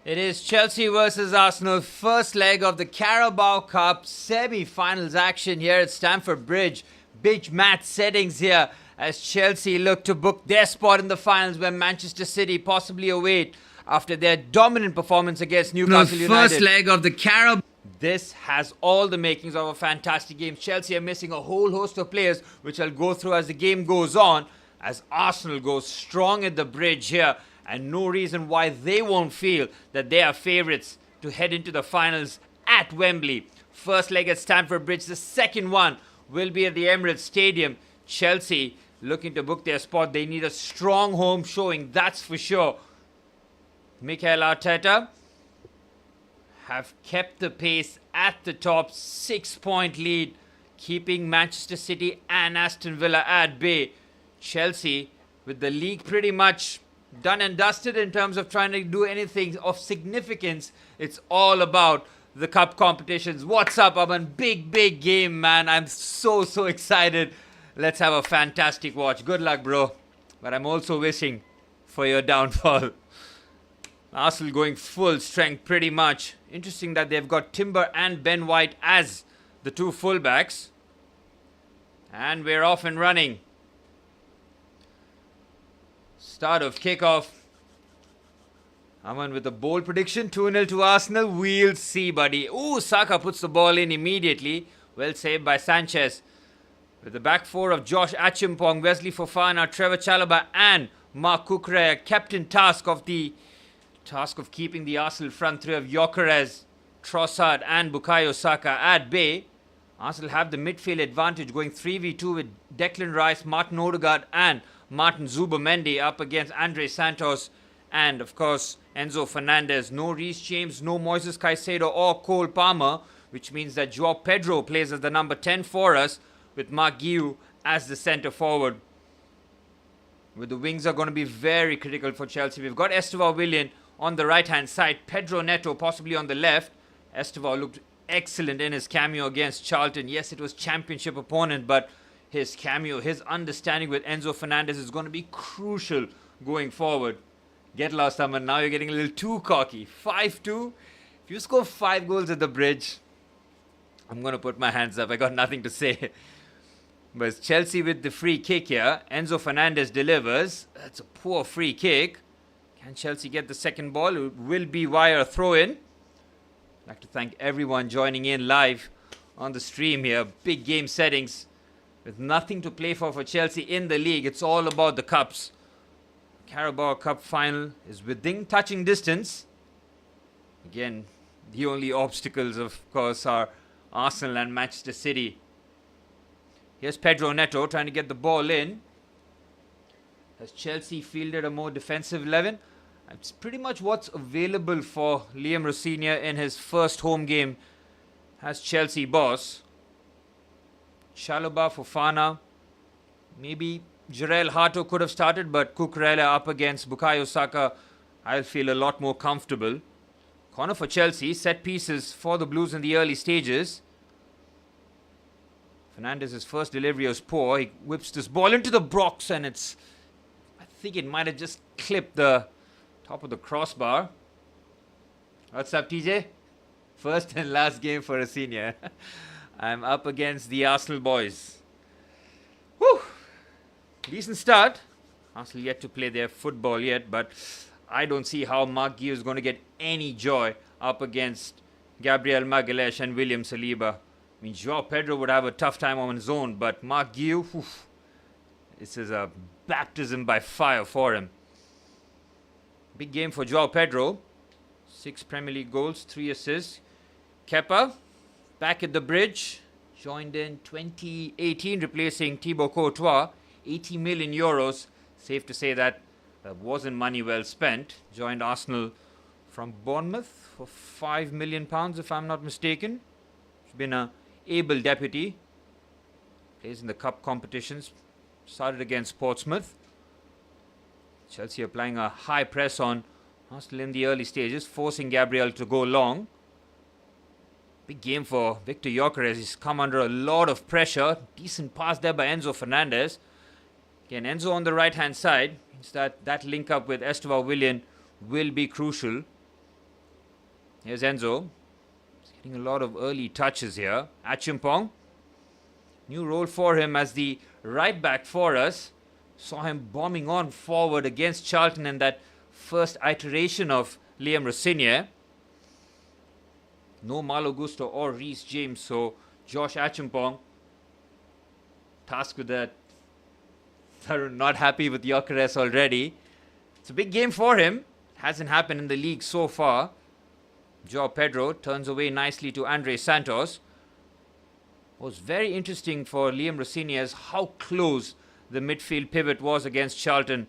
It is Chelsea versus Arsenal, first leg of the Carabao Cup semi-finals action here at Stamford Bridge. Big match settings here as Chelsea look to book their spot in the finals where Manchester City possibly await after their dominant performance against Newcastle United. First leg of the Carabao. This has all the makings of a fantastic game. Chelsea are missing a whole host of players, which I'll go through as the game goes on, as Arsenal goes strong at the bridge here, and no reason why they won't feel that they are favourites to head into the finals at Wembley. First leg at Stamford Bridge, the second one will be at the Emirates Stadium. Chelsea looking to book their spot. They need a strong home showing, that's for sure. Mikel Arteta have kept the pace at the top, 6-point lead, keeping Manchester City and Aston Villa at bay. Chelsea, with the league pretty much done and dusted in terms of trying to do anything of significance, it's all about the cup competitions. What's up, Aman? Big game, man. I'm so excited. Let's have a fantastic watch. Good luck, bro. But I'm also wishing for your downfall. Arsenal going full strength pretty much. Interesting that they've got Timber and Ben White as the two fullbacks. And we're off and running. Start of kickoff. Aman with a bold prediction. 2-0 to Arsenal. We'll see, buddy. Ooh, Saka puts the ball in immediately. Well saved by Sanchez. With the back four of Josh Achimpong, Wesley Fofana, Trevor Chalobah and Mark Cucurella. Captain task of keeping the Arsenal front three of Gyökeres, Trossard and Bukayo Saka at bay. Arsenal have the midfield advantage going 3v2 with Declan Rice, Martin Odegaard and Martin Zubimendi up against Andre Santos and, of course, Enzo Fernandez. No Reece James, no Moises Caicedo or Cole Palmer, which means that Joao Pedro plays as the number 10 for us with Mark Guiu as the centre forward. With the wings are going to be very critical for Chelsea. We've got Estevao Willian on the right-hand side, Pedro Neto possibly on the left. Estevao looked excellent in his cameo against Charlton. Yes, it was championship opponent, but his cameo, his understanding with Enzo Fernandez is going to be crucial going forward. Get lost, Aman. Now you're getting a little too cocky. 5-2. If you score 5 goals at the bridge, I'm going to put my hands up. I got nothing to say. But it's Chelsea with the free kick here. Enzo Fernandez delivers. That's a poor free kick. Can Chelsea get the second ball? It will be via a throw-in. I'd like to thank everyone joining in live on the stream here. Big game settings. With nothing to play for Chelsea in the league. It's all about the cups. Carabao Cup final is within touching distance. Again, the only obstacles, of course, are Arsenal and Manchester City. Here's Pedro Neto trying to get the ball in. Has Chelsea fielded a more defensive 11? It's pretty much what's available for Liam Rossignol in his first home game as Chelsea boss. Chalobah, Fofana, maybe Jarell Hato could have started, but Cucurella up against Bukayo Saka, I'll feel a lot more comfortable. Corner for Chelsea, set pieces for the Blues in the early stages. Fernandez's first delivery was poor. He whips this ball into the box and I think it might have just clipped the top of the crossbar. What's up, TJ? First and last game for a senior. I'm up against the Arsenal boys. Whew! Decent start. Arsenal yet to play their football yet, but I don't see how Mark Guiu is going to get any joy up against Gabriel Magalhaes and William Saliba. I mean, Joao Pedro would have a tough time on his own, but Mark Guiu, this is a baptism by fire for him. Big game for Joao Pedro. 6 Premier League goals, 3 assists. Kepa, back at the bridge. Joined in 2018, replacing Thibaut Courtois. 80 million euros. Safe to say that wasn't money well spent. Joined Arsenal from Bournemouth for £5 million, if I'm not mistaken. He's been an able deputy. Plays in the cup competitions. Started against Portsmouth. Chelsea applying a high press on Arsenal in the early stages, forcing Gabriel to go long. Big game for Victor Gyökeres. He's come under a lot of pressure. Decent pass there by Enzo Fernandez. Again, Enzo on the right-hand side. Means that link up with Estevao Willian will be crucial. Here's Enzo. He's getting a lot of early touches here. Achimpong. New role for him as the right back for us. Saw him bombing on forward against Charlton in that first iteration of Liam Rossinier. No Malo Gusto or Reece James, so Josh Achimpong tasked with that. They're not happy with Gyökeres already. It's a big game for him. Hasn't happened in the league so far. Joao Pedro turns away nicely to Andre Santos. What was very interesting for Liam Rossinier is how close the midfield pivot was against Charlton.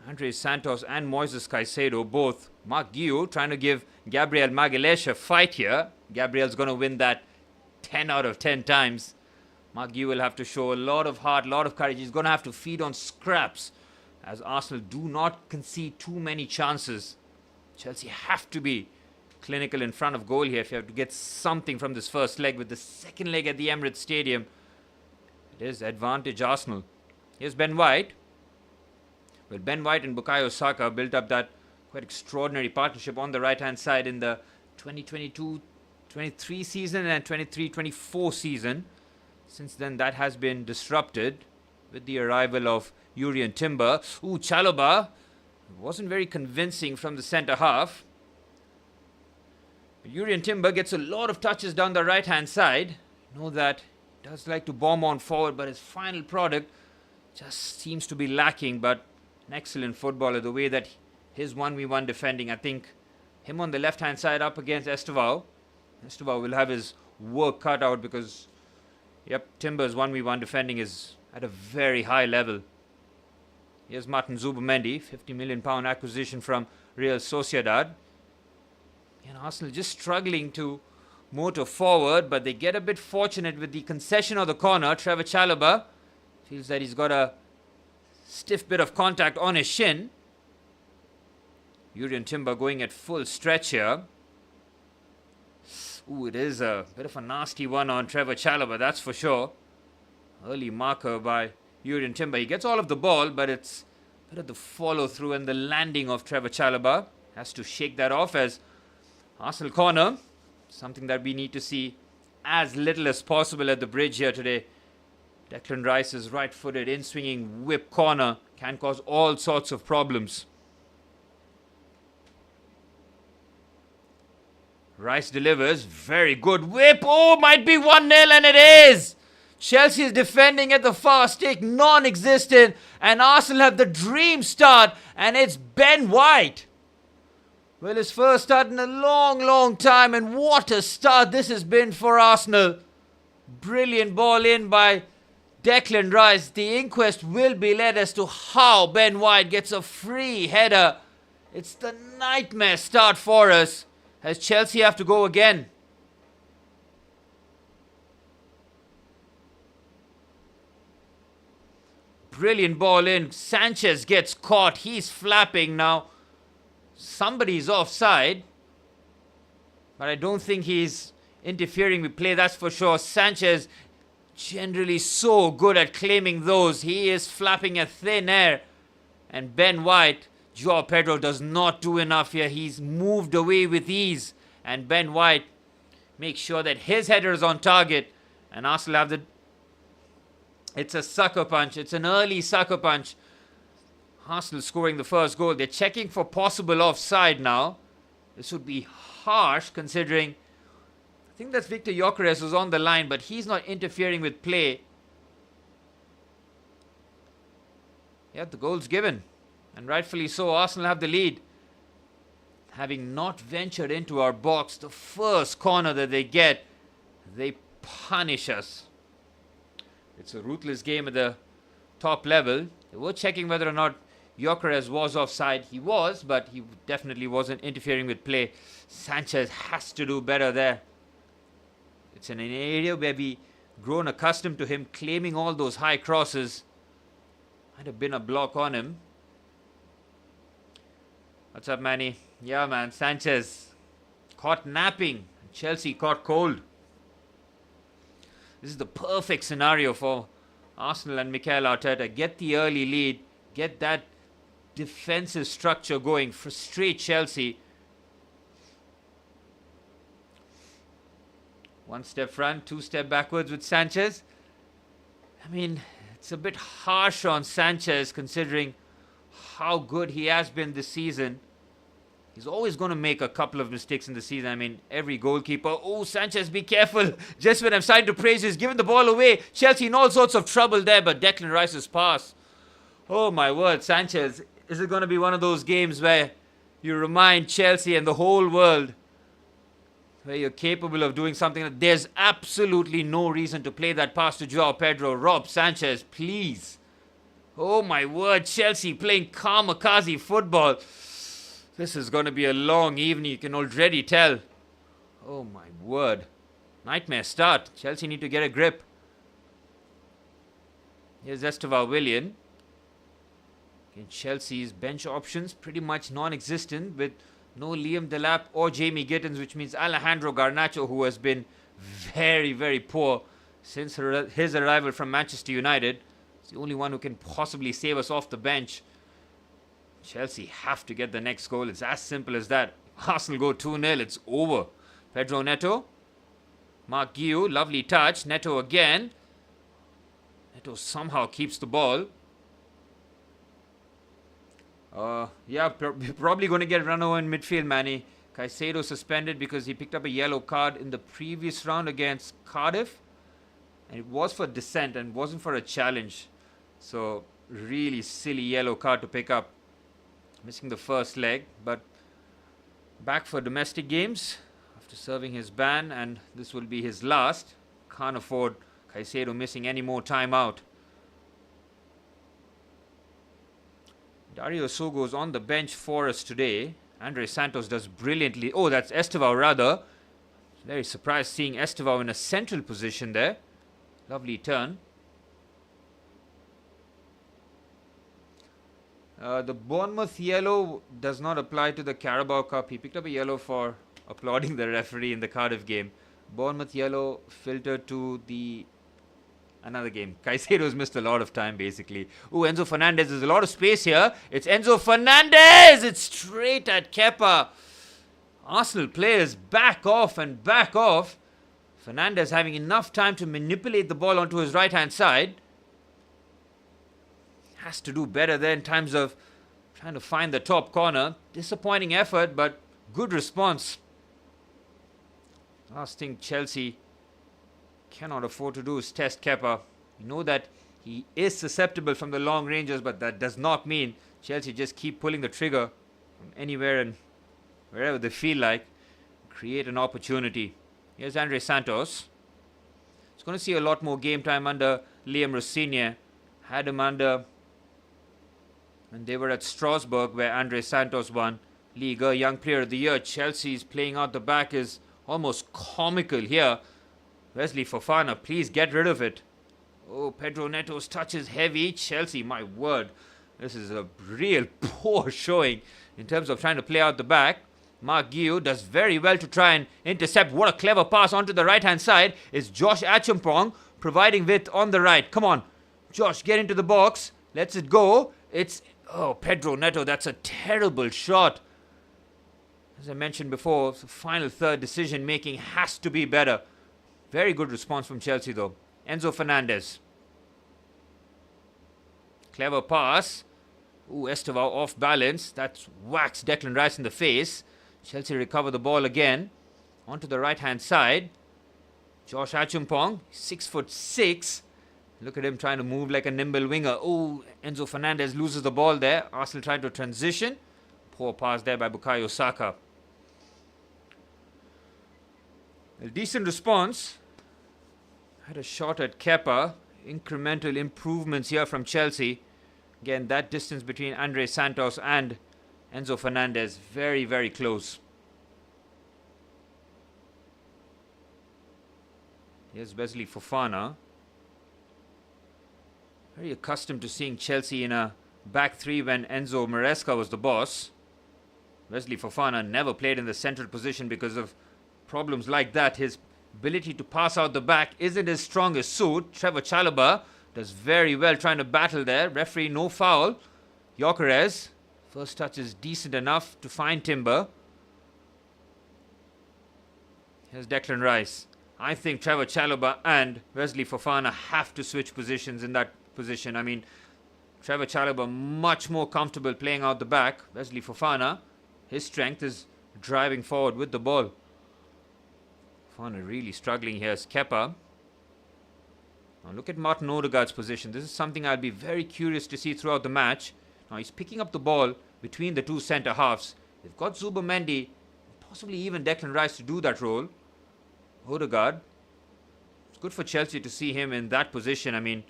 Andre Santos and Moises Caicedo both. Mark Guiu trying to give Gabriel Magalhaes a fight here. Gabriel's going to win that 10 out of 10 times. Mark Guiu will have to show a lot of heart, a lot of courage. He's going to have to feed on scraps as Arsenal do not concede too many chances. Chelsea have to be clinical in front of goal here if you have to get something from this first leg. With the second leg at the Emirates Stadium, it is advantage Arsenal. Here's Ben White. Well, Ben White and Bukayo Saka built up that quite extraordinary partnership on the right-hand side in the 2022-23 season and 23-24 season. Since then, that has been disrupted with the arrival of Yuri Timber. Chalobah wasn't very convincing from the centre half. Yuri Timber gets a lot of touches down the right-hand side. You know that he does like to bomb on forward, but his final product just seems to be lacking. But an excellent footballer, the way that his 1v1 defending, I think him on the left-hand side up against Estevao. Estevao will have his work cut out because, yep, Timber's 1v1 defending is at a very high level. Here's Martin Zubimendi, £50 million acquisition from Real Sociedad. And Arsenal just struggling to motor forward, but they get a bit fortunate with the concession of the corner. Trevor Chalobah feels that he's got a stiff bit of contact on his shin. Yuri Timber going at full stretch here. It is a bit of a nasty one on Trevor Chalobah, that's for sure. Early marker by Yuri Timber. He gets all of the ball, but it's a bit of the follow through and the landing of Trevor Chalobah. Has to shake that off as Arsenal corner. Something that we need to see as little as possible at the bridge here today. Declan Rice's right-footed in-swinging whip corner can cause all sorts of problems. Rice delivers. Very good whip. Might be 1-0 and it is. Chelsea is defending at the far stick, non-existent. And Arsenal have the dream start. And it's Ben White. Well, his first start in a long, long time. And what a start this has been for Arsenal. Brilliant ball in by Declan Rice. The inquest will be led as to how Ben White gets a free header. It's the nightmare start for us as Chelsea have to go again. Brilliant ball in. Sanchez gets caught. He's flapping now. Somebody's offside. But I don't think he's interfering with play, that's for sure. Sanchez generally so good at claiming those. He is flapping at thin air. And Ben White, Joao Pedro does not do enough here. He's moved away with ease. And Ben White makes sure that his header is on target. And Arsenal have the... It's a sucker punch. It's an early sucker punch. Arsenal scoring the first goal. They're checking for possible offside now. This would be harsh considering... I think that's Victor Gyökeres who's on the line, but he's not interfering with play. Yeah, the goal's given. And rightfully so, Arsenal have the lead. Having not ventured into our box, the first corner that they get, they punish us. It's a ruthless game at the top level. They were checking whether or not Gyökeres was offside. He was, but he definitely wasn't interfering with play. Sanchez has to do better there. It's in an area where we've grown accustomed to him claiming all those high crosses. Might have been a block on him. What's up, Manny? Yeah, man. Sanchez caught napping. Chelsea caught cold. This is the perfect scenario for Arsenal and Mikel Arteta. Get the early lead. Get that defensive structure going. Frustrate Chelsea. One step front, two step backwards with Sanchez. I mean, it's a bit harsh on Sanchez considering how good he has been this season. He's always going to make a couple of mistakes in the season. I mean, every goalkeeper. Oh, Sanchez, be careful. Just when I'm starting to praise, he's giving the ball away. Chelsea in all sorts of trouble there, but Declan Rice's pass. Oh, my word, Sanchez. Is it going to be one of those games where you remind Chelsea and the whole world where you're capable of doing something? There's absolutely no reason to play that pass to Joao Pedro. Rob Sanchez, please. Oh, my word, Chelsea playing kamikaze football. This is going to be a long evening, you can already tell. Oh my word. Nightmare start. Chelsea need to get a grip. Here's Estevao Willian. In Chelsea's bench options pretty much non-existent with no Liam Delap or Jamie Gittins, which means Alejandro Garnacho, who has been very, very poor since his arrival from Manchester United. He's the only one who can possibly save us off the bench. Chelsea have to get the next goal. It's as simple as that. Arsenal go 2-0. It's over. Pedro Neto. Mark Guiu. Lovely touch. Neto again. Neto somehow keeps the ball. Probably going to get run over in midfield, Manny. Caicedo suspended because he picked up a yellow card in the previous round against Cardiff. And it was for dissent and wasn't for a challenge. So, really silly yellow card to pick up. Missing the first leg, but back for domestic games after serving his ban, and this will be his last. Can't afford Caicedo missing any more time out. Dario Sogo's on the bench for us today. Andre Santos does brilliantly. Oh, that's Estevao rather. Very surprised seeing Estevao in a central position there. Lovely turn. The Bournemouth yellow does not apply to the Carabao Cup. He picked up a yellow for applauding the referee in the Cardiff game. Bournemouth yellow filtered to the another game. Caicedo's missed a lot of time basically. Oh, Enzo Fernandez. There's a lot of space here. It's Enzo Fernandez. It's straight at Kepa. Arsenal players back off and back off. Fernandez having enough time to manipulate the ball onto his right hand side. Has to do better there in terms of trying to find the top corner. Disappointing effort, but good response. Last thing Chelsea cannot afford to do is test Kepa. You know that he is susceptible from the long ranges, but that does not mean Chelsea just keep pulling the trigger from anywhere and wherever they feel like. Create an opportunity. Here's Andre Santos. He's going to see a lot more game time under Liam Rossignol. Had him under when they were at Strasbourg, where Andre Santos won Liga Young Player of the Year. Chelsea's playing out the back is almost comical here. Wesley Fofana, please get rid of it. Oh, Pedro Neto's touch is heavy. Chelsea, my word. This is a real poor showing in terms of trying to play out the back. Mark Guiu does very well to try and intercept. What a clever pass onto the right-hand side. Is Josh Acheampong providing width on the right. Come on, Josh, get into the box. Lets it go. It's... Oh, Pedro Neto, that's a terrible shot. As I mentioned before, the final third decision making has to be better. Very good response from Chelsea though. Enzo Fernandez. Clever pass. Ooh, Estevao off balance. That's whacks Declan Rice in the face. Chelsea recover the ball again. Onto the right hand side. Josh Acheampong, 6'6". Look at him trying to move like a nimble winger. Oh, Enzo Fernandez loses the ball there. Arsenal trying to transition. Poor pass there by Bukayo Saka. A decent response. Had a shot at Kepa. Incremental improvements here from Chelsea. Again, that distance between Andre Santos and Enzo Fernandez. Very, very close. Here's Wesley Fofana. Very accustomed to seeing Chelsea in a back three when Enzo Maresca was the boss. Wesley Fofana never played in the central position because of problems like that. His ability to pass out the back isn't his strongest suit. Trevor Chalobah does very well trying to battle there. Referee, no foul. Gyökeres, first touch is decent enough to find Timber. Here's Declan Rice. I think Trevor Chalobah and Wesley Fofana have to switch positions in that position. I mean, Trevor Chalobah much more comfortable playing out the back. Wesley Fofana, his strength is driving forward with the ball. Fofana really struggling here as Kepa. Now look at Martin Odegaard's position. This is something I'll be very curious to see throughout the match. Now he's picking up the ball between the two centre halves. They've got Zubomendi, possibly even Declan Rice to do that role. Odegaard. It's good for Chelsea to see him in that position. I mean,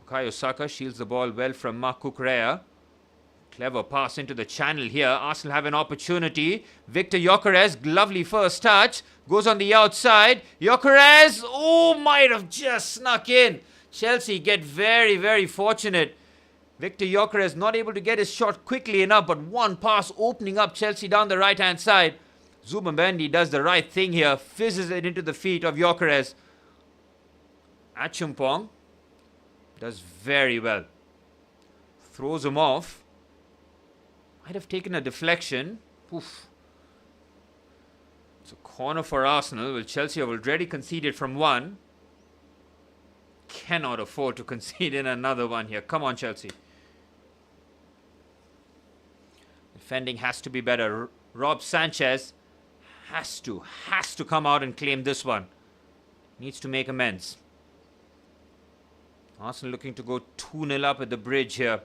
Bukayo Saka shields the ball well from Marc Cucurella. Clever pass into the channel here. Arsenal have an opportunity. Victor Gyökeres, lovely first touch. Goes on the outside. Gyökeres, might have just snuck in. Chelsea get very, very fortunate. Victor Gyökeres not able to get his shot quickly enough, but one pass opening up Chelsea down the right-hand side. Zubomendi does the right thing here. Fizzes it into the feet of Gyökeres. Achumpong does very well. Throws him off. Might have taken a deflection. Oof. It's a corner for Arsenal. Well, Chelsea have already conceded from one. Cannot afford to concede in another one here. Come on, Chelsea. Defending has to be better. Rob Sanchez has to come out and claim this one. Needs to make amends. Arsenal looking to go 2-0 up at the bridge here.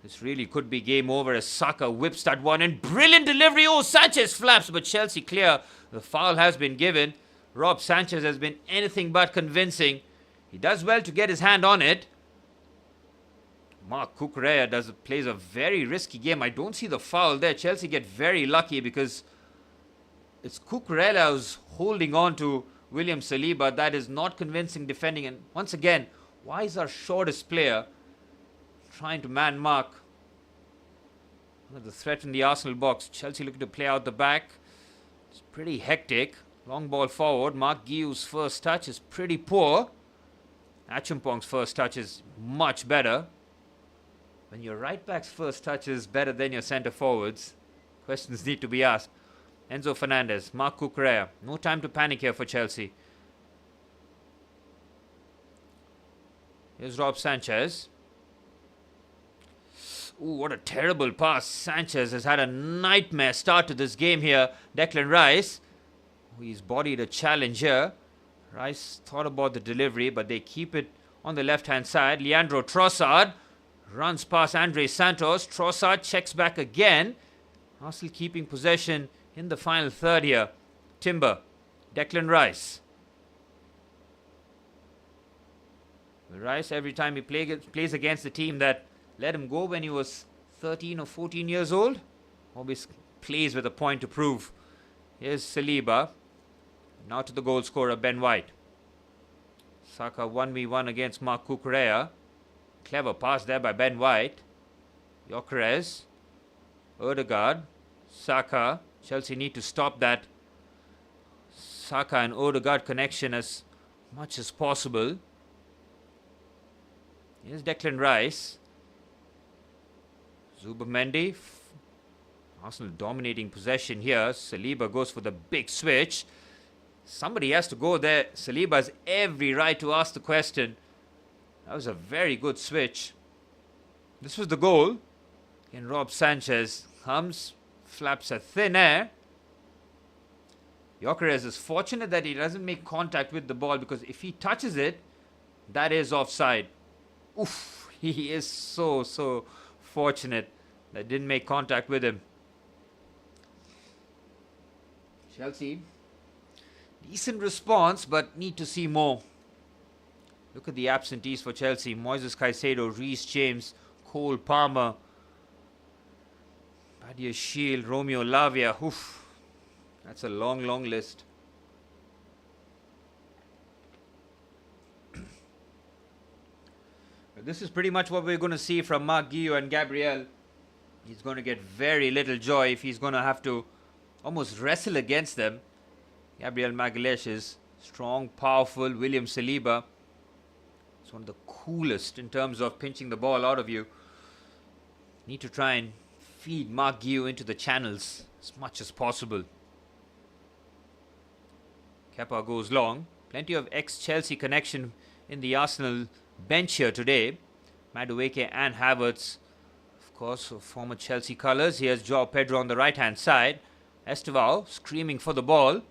This really could be game over as Saka whips that one in. Brilliant delivery. Sanchez flaps, but Chelsea clear. The foul has been given. Rob Sanchez has been anything but convincing. He does well to get his hand on it. Marc Cucurella plays a very risky game. I don't see the foul there. Chelsea get very lucky because it's Cucurella who's holding on to William Saliba. That is not convincing defending. And once again, why is our shortest player trying to man mark the threat in the Arsenal box? Chelsea looking to play out the back. It's pretty hectic. Long ball forward. Mark Guiu's first touch is pretty poor. Achumpong's first touch is much better. When your right back's first touch is better than your centre forwards, questions need to be asked. Enzo Fernandez, Marc Cucurella. No time to panic here for Chelsea. Here's Rob Sanchez. What a terrible pass. Sanchez has had a nightmare start to this game here. Declan Rice, he's bodied a challenge here. Rice thought about the delivery, but they keep it on the left-hand side. Leandro Trossard runs past Andre Santos. Trossard checks back again. Arsenal keeping possession in the final third here. Timber, Declan Rice. Rice, every time he plays against the team that let him go when he was 13 or 14 years old, always plays with a point to prove. Here's Saliba. Now to the goal scorer, Ben White. Saka 1v1 against Marc Cucurella. Clever pass there by Ben White. Gyökeres. Odegaard. Saka. Chelsea need to stop that Saka and Odegaard connection as much as possible. Here's Declan Rice. Zubomendi. Arsenal dominating possession here. Saliba goes for the big switch. Somebody has to go there. Saliba has every right to ask the question. That was a very good switch. This was the goal. And Rob Sanchez comes, flaps a thin air. Gyökeres is fortunate that he doesn't make contact with the ball, because if he touches it, that is offside. Oof, he is so fortunate that didn't make contact with him. Chelsea, decent response, but need to see more. Look at the absentees for Chelsea. Moises Caicedo, Reece James, Cole Palmer, Badia Shield, Romeo Lavia. Oof, that's a long list. This is pretty much what we're going to see from Marc Guiu and Gabriel. He's going to get very little joy if he's going to have to almost wrestle against them. Gabriel Magalhaes is strong, powerful. William Saliba is one of the coolest in terms of pinching the ball out of you. Need to try and feed Marc Guiu into the channels as much as possible. Kepa goes long. Plenty of ex-Chelsea connection in the Arsenal bench here today. Madueke and Havertz, of course, former Chelsea colours. Here's Joao Pedro on the right-hand side. Estevao screaming for the ball.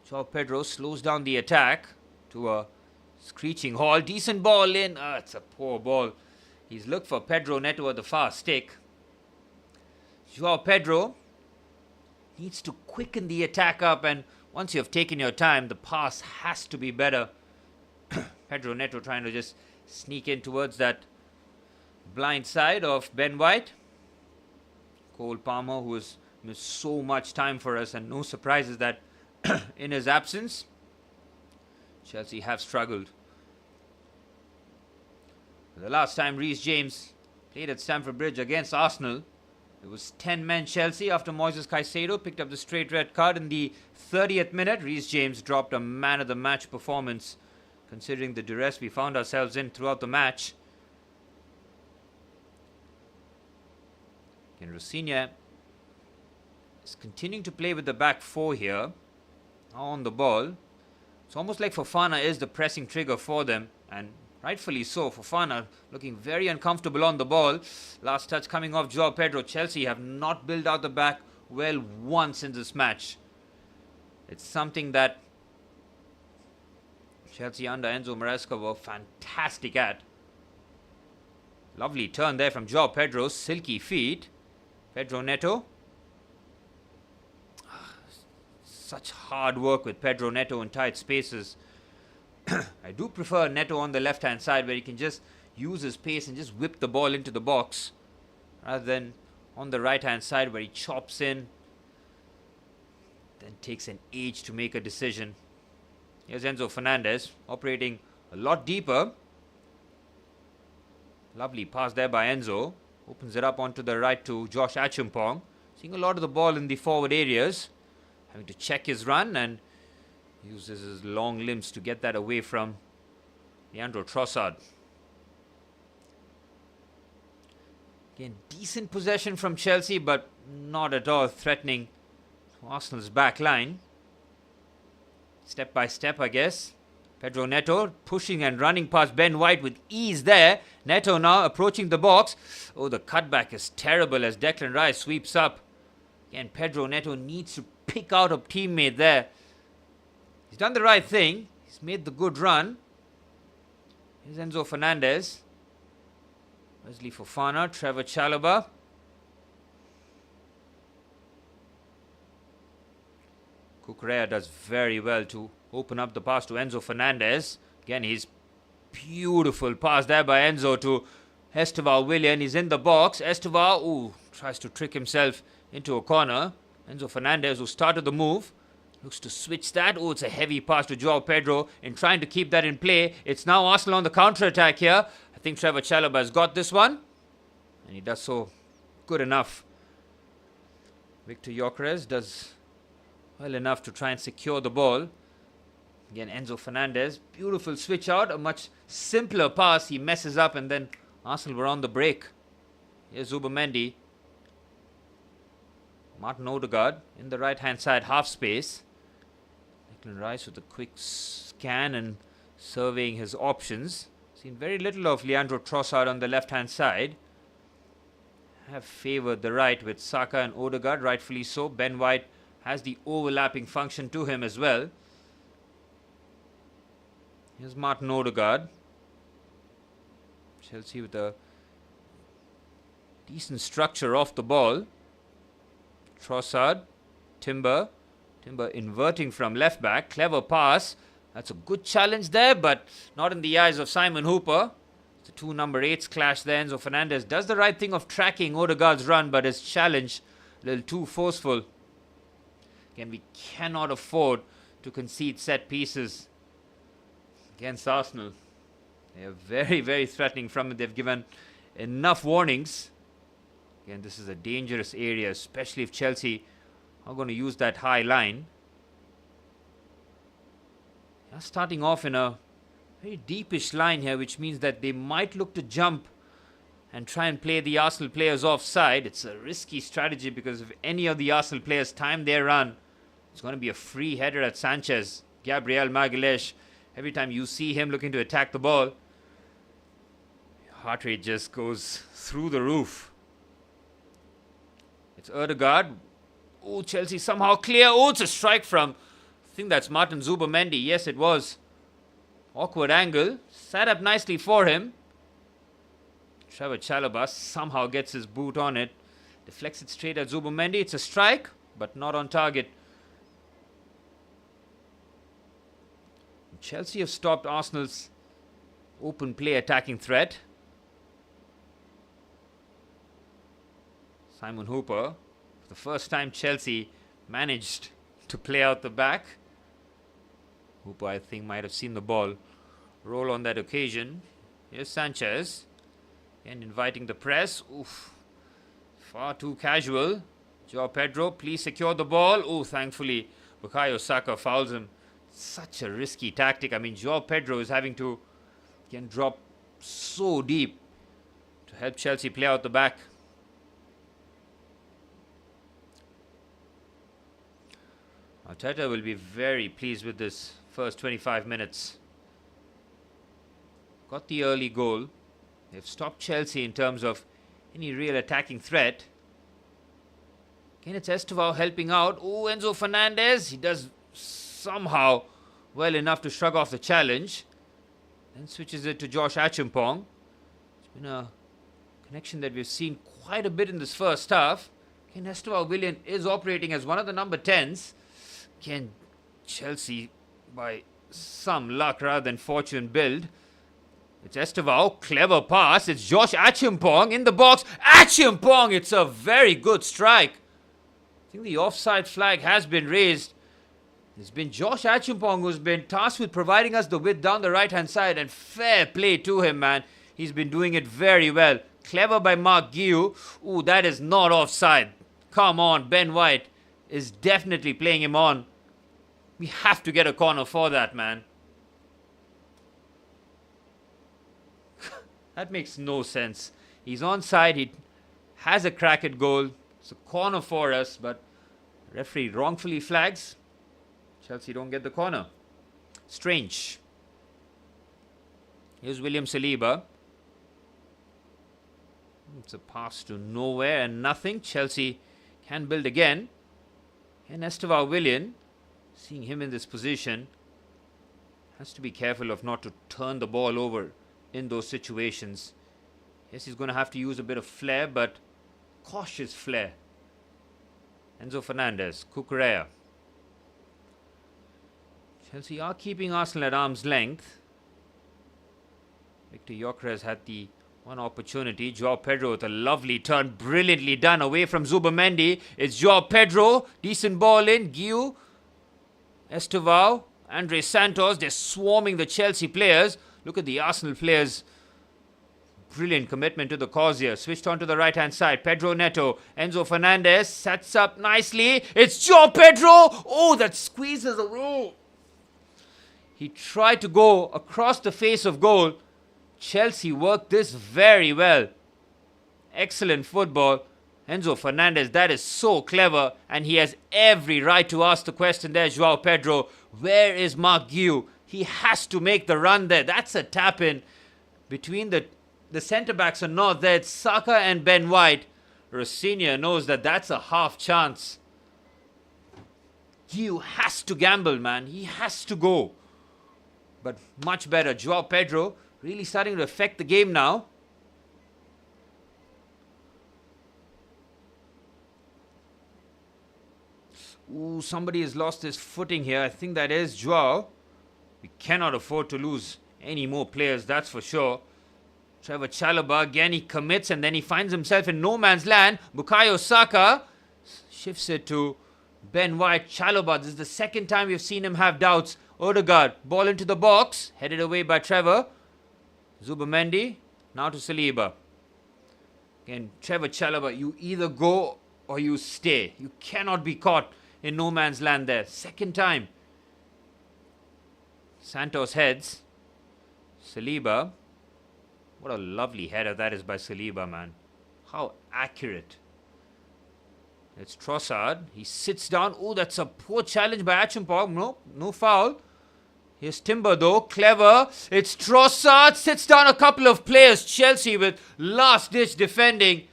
Joao Pedro slows down the attack to a screeching halt. Decent ball in. It's a poor ball. He's looked for Pedro Neto at the far stick. Joao Pedro needs to quicken the attack up, and once you have taken your time, the pass has to be better. Pedro Neto trying to just sneak in towards that blind side of Ben White. Cole Palmer, who has missed so much time for us, and no surprises that in his absence, Chelsea have struggled. The last time Reece James played at Stamford Bridge against Arsenal, it was 10-men Chelsea after Moises Caicedo picked up the straight red card in the 30th minute. Reece James dropped a man-of-the-match performance, considering the duress we found ourselves in throughout the match. And Rosinha is continuing to play with the back four here. Now on the ball. It's almost like Fofana is the pressing trigger for them, and rightfully so. Fofana looking very uncomfortable on the ball. Last touch coming off Joao Pedro. Chelsea have not built out the back well once in this match. It's something that Chelsea under Enzo Maresca were fantastic at. Lovely turn there from Joao Pedro. Silky feet. Pedro Neto. Such hard work with Pedro Neto in tight spaces. I do prefer Neto on the left-hand side, where he can just use his pace and just whip the ball into the box, rather than on the right-hand side where he chops in, then takes an age to make a decision. Here's Enzo Fernandez operating a lot deeper. Lovely pass there by Enzo. Opens it up onto the right to Josh Achimpong. Seeing a lot of the ball in the forward areas. Having to check his run and uses his long limbs to get that away from Leandro Trossard. Again, decent possession from Chelsea, but not at all threatening Arsenal's back line. Step by step, I guess. Pedro Neto pushing and running past Ben White with ease there. Neto now approaching the box. Oh, the cutback is terrible as Declan Rice sweeps up. Again, Pedro Neto needs to pick out a teammate there. He's done the right thing. He's made the good run. Here's Enzo Fernandez. Wesley Fofana, Trevor Chalobah. Cucurella does very well to open up the pass to Enzo Fernandez. Again, he's beautiful pass there by Enzo to Estevao Willian. He's in the box. Estevao, tries to trick himself into a corner. Enzo Fernandez, who started the move, looks to switch that. It's a heavy pass to Joao Pedro in trying to keep that in play. It's now Arsenal on the counter-attack here. I think Trevor Chalobah has got this one, and he does so good enough. Victor Gyökeres does well enough to try and secure the ball. Again, Enzo Fernandez, beautiful switch out, a much simpler pass. He messes up, and then Arsenal were on the break. Here's Zubimendi. Martin Odegaard in the right-hand side half space. Declan Rice with a quick scan and surveying his options. Seen very little of Leandro Trossard on the left-hand side. Have favoured the right with Saka and Odegaard, rightfully so. Ben White has the overlapping function to him as well. Here's Martin Odegaard. Chelsea with a decent structure off the ball. Trossard, Timber inverting from left back. Clever pass. That's a good challenge there, but not in the eyes of Simon Hooper. The two number 8s clash there. Enzo Fernandez does the right thing of tracking Odegaard's run, but his challenge a little too forceful. Again, we cannot afford to concede set pieces against Arsenal. They are very, very threatening from it. They've given enough warnings. Again, this is a dangerous area, especially if Chelsea are going to use that high line. They are starting off in a very deepish line here, which means that they might look to jump and try and play the Arsenal players offside. It's a risky strategy because if any of the Arsenal players time their run, it's going to be a free header at Sanchez. Gabriel Magalhaes. Every time you see him looking to attack the ball, heart rate just goes through the roof. It's Ødegaard. Oh, Chelsea somehow clear. Oh, it's a strike from, I think that's Martin Zubimendi. Yes, it was. Awkward angle. Set up nicely for him. Trevor Chalobah somehow gets his boot on it. Deflects it straight at Zubimendi. It's a strike, but not on target. Chelsea have stopped Arsenal's open play attacking threat. Simon Hooper. For the first time, Chelsea managed to play out the back. Hooper, I think, might have seen the ball roll on that occasion. Here's Sanchez. And inviting the press. Oof. Far too casual. Joao Pedro, please secure the ball. Oh, thankfully, Bukayo Saka fouls him. Such a risky tactic. I mean, Joao Pedro is having to drop so deep to help Chelsea play out the back. Arteta will be very pleased with this first 25 minutes. Got the early goal. They've stopped Chelsea in terms of any real attacking threat. Again, it's Estevao helping out. Oh, Enzo Fernandez. He does somehow well enough to shrug off the challenge. Then switches it to Josh Achimpong. It's been a connection that we've seen quite a bit in this first half. Again, Estevao Willian is operating as one of the number 10s. Again, Chelsea, by some luck rather than fortune, build. It's Estevao, clever pass. It's Josh Achimpong in the box. Achimpong, it's a very good strike. I think the offside flag has been raised. It's been Josh Achimpong who's been tasked with providing us the width down the right-hand side, and fair play to him, man. He's been doing it very well. Clever by Mark Guiu. Ooh, that is not offside. Come on, Ben White is definitely playing him on. We have to get a corner for that, man. That makes no sense. He's onside. He has a crack at goal. It's a corner for us, but the referee wrongfully flags. Chelsea don't get the corner. Strange. Here's William Saliba. It's a pass to nowhere and nothing. Chelsea can build again. And Estevao Willian, seeing him in this position, has to be careful of not to turn the ball over in those situations. Yes, he's going to have to use a bit of flair, but cautious flair. Enzo Fernandez, Cucurella. Chelsea are keeping Arsenal at arm's length. Victor Gyökeres had the one opportunity. Joao Pedro with a lovely turn, brilliantly done away from Zubimendi. It's Joao Pedro, decent ball in. Guiu, Estevao, Andre Santos. They're swarming the Chelsea players. Look at the Arsenal players. Brilliant commitment to the cause here. Switched on to the right-hand side. Pedro Neto. Enzo Fernandez sets up nicely. It's Joao Pedro. Oh, that squeezes a row. He tried to go across the face of goal. Chelsea worked this very well. Excellent football. Enzo Fernandez, that is so clever. And he has every right to ask the question there, Joao Pedro. Where is Mark Guiu? He has to make the run there. That's a tap-in. Between the centre-backs are not there. It's Saka and Ben White. Rossignol knows that that's a half chance. Guiu has to gamble, man. He has to go. But much better. Joao Pedro really starting to affect the game now. Ooh, somebody has lost his footing here. I think that is Joao. We cannot afford to lose any more players, that's for sure. Trevor Chalobah, again he commits and then he finds himself in no man's land. Bukayo Saka shifts it to Ben White. Chalobah, this is the second time we've seen him have doubts. Ødegaard, ball into the box, headed away by Trevor. Zubimendi, now to Saliba. Again, Trevor Chalobah, you either go or you stay. You cannot be caught in no man's land there. Second time. Santos heads. Saliba. What a lovely header that is by Saliba, man. How accurate. It's Trossard. He sits down. Oh, that's a poor challenge by Achimpong. No foul. Here's Timber though, clever. It's Trossard, sits down a couple of players. Chelsea with last-ditch defending.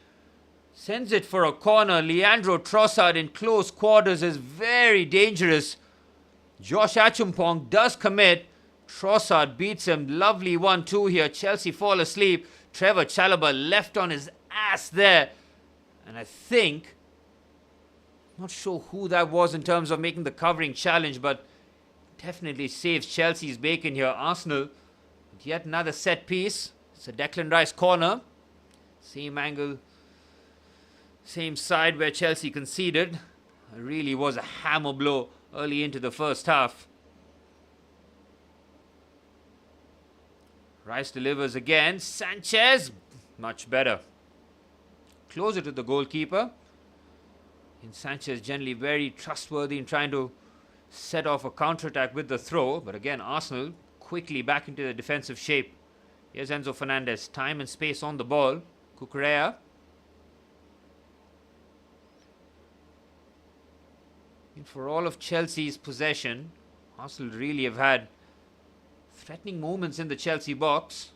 Sends it for a corner. Leandro Trossard in close quarters is very dangerous. Josh Achumpong does commit. Trossard beats him. Lovely 1-2 here. Chelsea fall asleep. Trevor Chalobah left on his ass there. And I think, not sure who that was in terms of making the covering challenge, but definitely saves Chelsea's bacon here. Arsenal with yet another set piece. It's a Declan Rice corner. Same angle, same side where Chelsea conceded. It really was a hammer blow early into the first half. Rice delivers again. Sanchez, much better. Closer to the goalkeeper. And Sanchez generally very trustworthy in trying to set off a counter-attack with the throw. But again, Arsenal quickly back into the defensive shape. Here's Enzo Fernandez. Time and space on the ball. Cucurella. And for all of Chelsea's possession, Arsenal really have had threatening moments in the Chelsea box.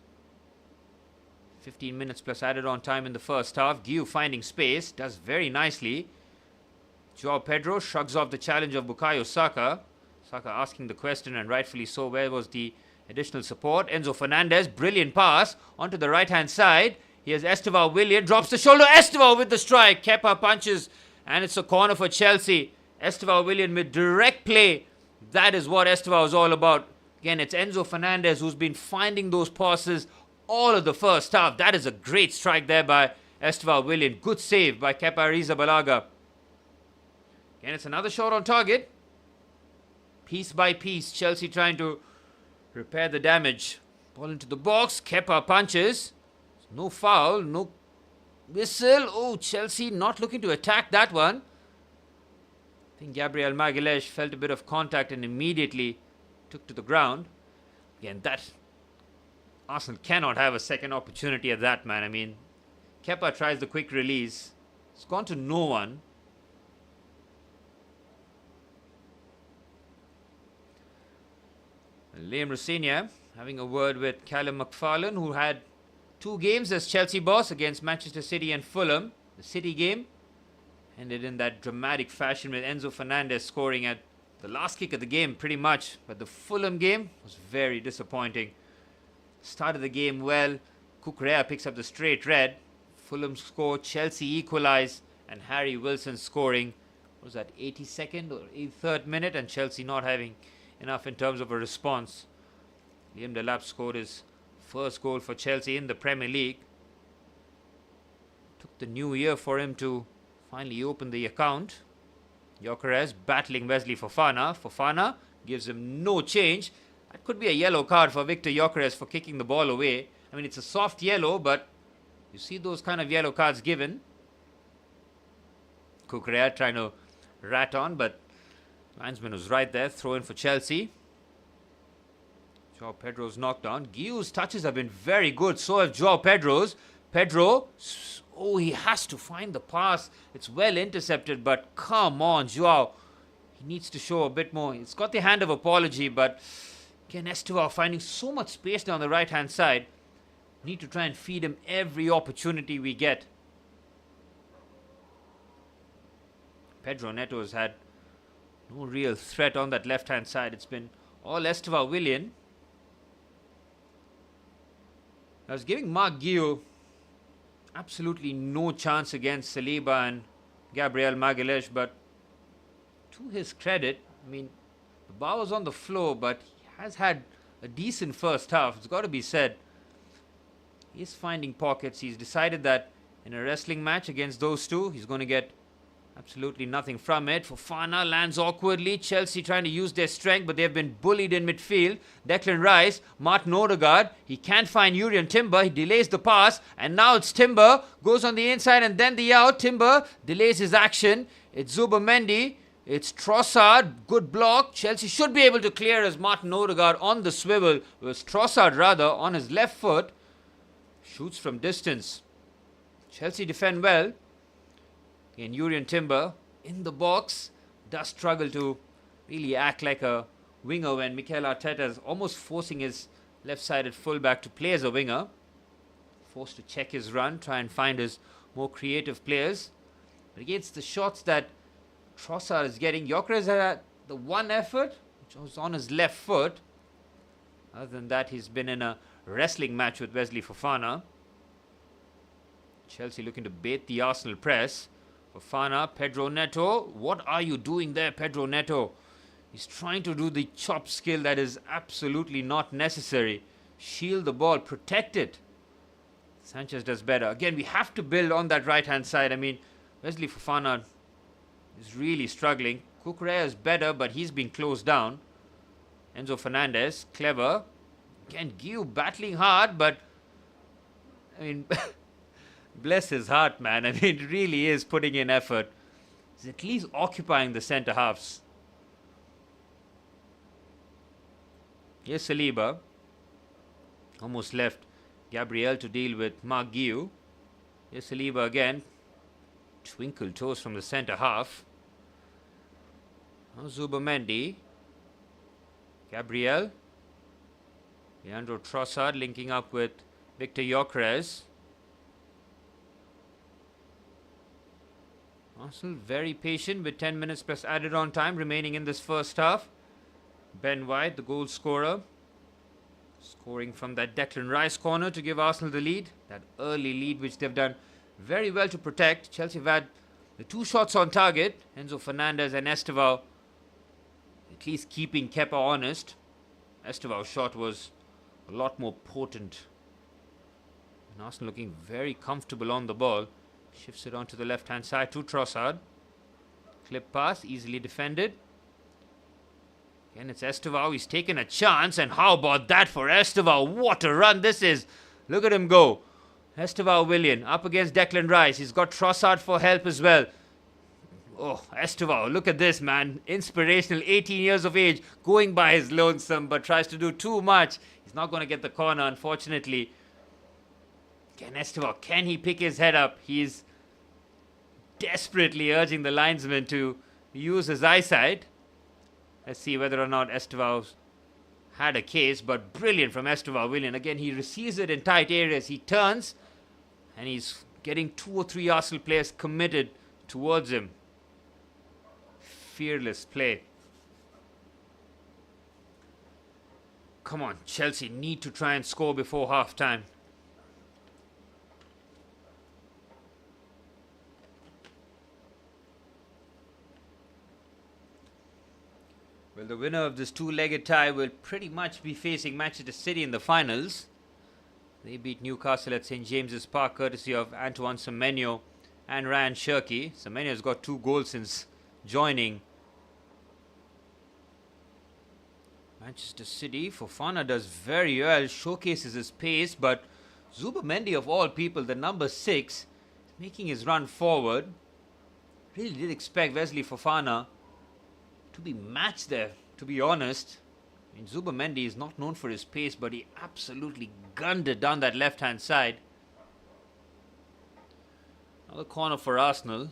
15 minutes plus added on time in the first half. Guiu finding space. Does very nicely. Joao Pedro shrugs off the challenge of Bukayo Saka. Saka asking the question, and rightfully so, where was the additional support? Enzo Fernandez, brilliant pass onto the right-hand side. Here's Esteval Willian, drops the shoulder. Esteval with the strike. Kepa punches, and it's a corner for Chelsea. Esteval Willian with direct play. That is what Esteval is all about. Again, it's Enzo Fernandez who's been finding those passes all of the first half. That is a great strike there by Esteval Willian. Good save by Kepa Arrizabalaga. Again, it's another shot on target. Piece by piece, Chelsea trying to repair the damage. Ball into the box. Kepa punches. No foul, no whistle. Oh, Chelsea not looking to attack that one. I think Gabriel Magalhaes felt a bit of contact and immediately took to the ground. Again, that Arsenal cannot have a second opportunity at that, man. I mean, Kepa tries the quick release. It's gone to no one. Liam Rosenior having a word with Callum McFarlane, who had 2 games as Chelsea boss against Manchester City and Fulham. The City game ended in that dramatic fashion with Enzo Fernandez scoring at the last kick of the game pretty much. But the Fulham game was very disappointing. Started the game well. Cucurella picks up the straight red. Fulham score, Chelsea equalize, and Harry Wilson scoring. What was that, 82nd or 83rd minute, and Chelsea not having enough in terms of a response. Liam Delap scored his first goal for Chelsea in the Premier League. Took the new year for him to finally open the account. Gyökeres battling Wesley Fofana. Fofana gives him no change. That could be a yellow card for Victor Gyökeres for kicking the ball away. I mean, it's a soft yellow, but you see those kind of yellow cards given. Cucurella trying to rat on, but linesman was right there. Throw in for Chelsea. Joao Pedro's knocked down. Guiu's touches have been very good. So have Joao Pedro's. Pedro, oh, he has to find the pass. It's well intercepted, but come on, Joao. He needs to show a bit more. It's got the hand of apology, but again, Esteval finding so much space down the right-hand side. Need to try and feed him every opportunity we get. Pedro Neto has had no real threat on that left-hand side. It's been all Esteval Willian. I was giving Mark Guiu absolutely no chance against Saliba and Gabriel Magalhaes, but to his credit, I mean, the bar was on the floor, but he has had a decent first half. It's got to be said. He's finding pockets. He's decided that in a wrestling match against those two, he's going to get absolutely nothing from it. Fofana lands awkwardly. Chelsea trying to use their strength, but they've been bullied in midfield. Declan Rice, Martin Odegaard. He can't find Urian Timber. He delays the pass, and now it's Timber. Goes on the inside and then the out. Timber delays his action. It's Zubimendi. It's Trossard. Good block. Chelsea should be able to clear as Martin Odegaard on the swivel. It was Trossard rather on his left foot. Shoots from distance. Chelsea defend well. Again, Urian Timber in the box does struggle to really act like a winger when Mikel Arteta is almost forcing his left-sided fullback to play as a winger. Forced to check his run, try and find his more creative players. But against the shots that Trossard is getting, Gyökeres had the one effort, which was on his left foot. Other than that, he's been in a wrestling match with Wesley Fofana. Chelsea looking to bait the Arsenal press. Fofana, Pedro Neto. What are you doing there, Pedro Neto? He's trying to do the chop skill that is absolutely not necessary. Shield the ball, protect it. Sanchez does better. Again, we have to build on that right-hand side. I mean, Wesley Fofana is really struggling. Cucurella is better, but he's been closed down. Enzo Fernandez, clever. Again, Guiu battling hard, but I mean, bless his heart, man. I mean, it really is putting in effort. He's at least occupying the centre halves. Here's Saliba. Almost left Gabriel to deal with Mark Guiu. Here's Saliba again. Twinkle toes from the centre half. Now Zubomendi. Gabriel. Leandro Trossard linking up with Victor Gyökeres. Arsenal very patient with 10 minutes plus added on time remaining in this first half. Ben White, the goal scorer, scoring from that Declan Rice corner to give Arsenal the lead. That early lead which they've done very well to protect. Chelsea have had the two shots on target. Enzo Fernandez and Estevao at least keeping Kepa honest. Estevao's shot was a lot more potent. And Arsenal looking very comfortable on the ball. Shifts it onto the left-hand side to Trossard. Clip pass, easily defended. Again, it's Estevao. He's taken a chance. And how about that for Estevao? What a run this is. Look at him go. Estevao Willian up against Declan Rice. He's got Trossard for help as well. Oh, Estevao, look at this, man. Inspirational, 18 years of age, going by his lonesome, but tries to do too much. He's not going to get the corner, unfortunately. Again, Estevao, can he pick his head up? He's desperately urging the linesman to use his eyesight. Let's see whether or not Estevao's had a case, but brilliant from Estevao Willian. Again, he receives it in tight areas. He turns, and he's getting 2 or 3 Arsenal players committed towards him. Fearless play. Come on, Chelsea need to try and score before half-time. Well, the winner of this two-legged tie will pretty much be facing Manchester City in the finals. They beat Newcastle at St. James's Park courtesy of Antoine Semenyo and Ryan Cherki. Semenyo's got 2 goals since joining Manchester City. Fofana does very well, showcases his pace, but Zubomendi of all people, the number 6, is making his run forward. Really did expect Wesley Fofana to be matched there, to be honest. I mean, Zubomendi is not known for his pace, but he absolutely gunned it down that left-hand side. Another corner for Arsenal.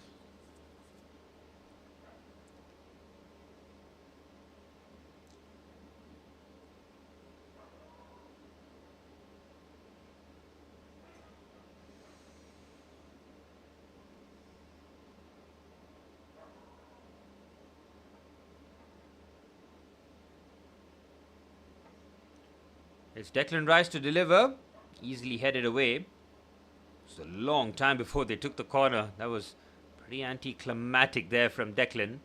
It's Declan Rice to deliver. Easily headed away. It was a long time before they took the corner. That was pretty anticlimactic there from Declan.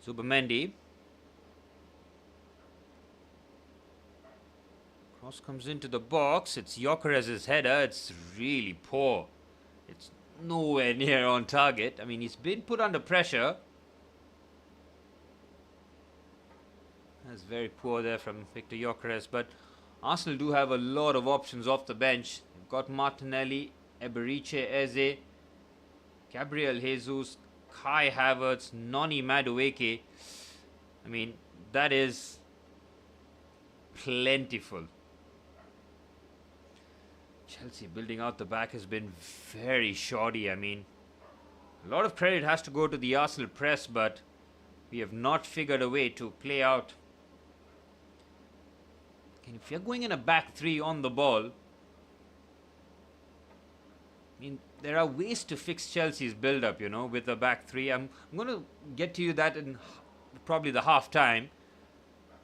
Zubomendi. Cross comes into the box. It's Gyökeres' header. It's really poor. It's nowhere near on target. I mean, he's been put under pressure. That's very poor there from Victor Gyökeres. But Arsenal do have a lot of options off the bench. They've got Martinelli, Eberiche Eze, Gabriel Jesus, Kai Havertz, Noni Madueke. I mean, that is plentiful. Chelsea building out the back has been very shoddy. I mean, a lot of credit has to go to the Arsenal press, but we have not figured a way to play out. And if you're going in a back three on the ball, I mean, there are ways to fix Chelsea's build-up, with a back three. I'm going to get to you that in probably the half time.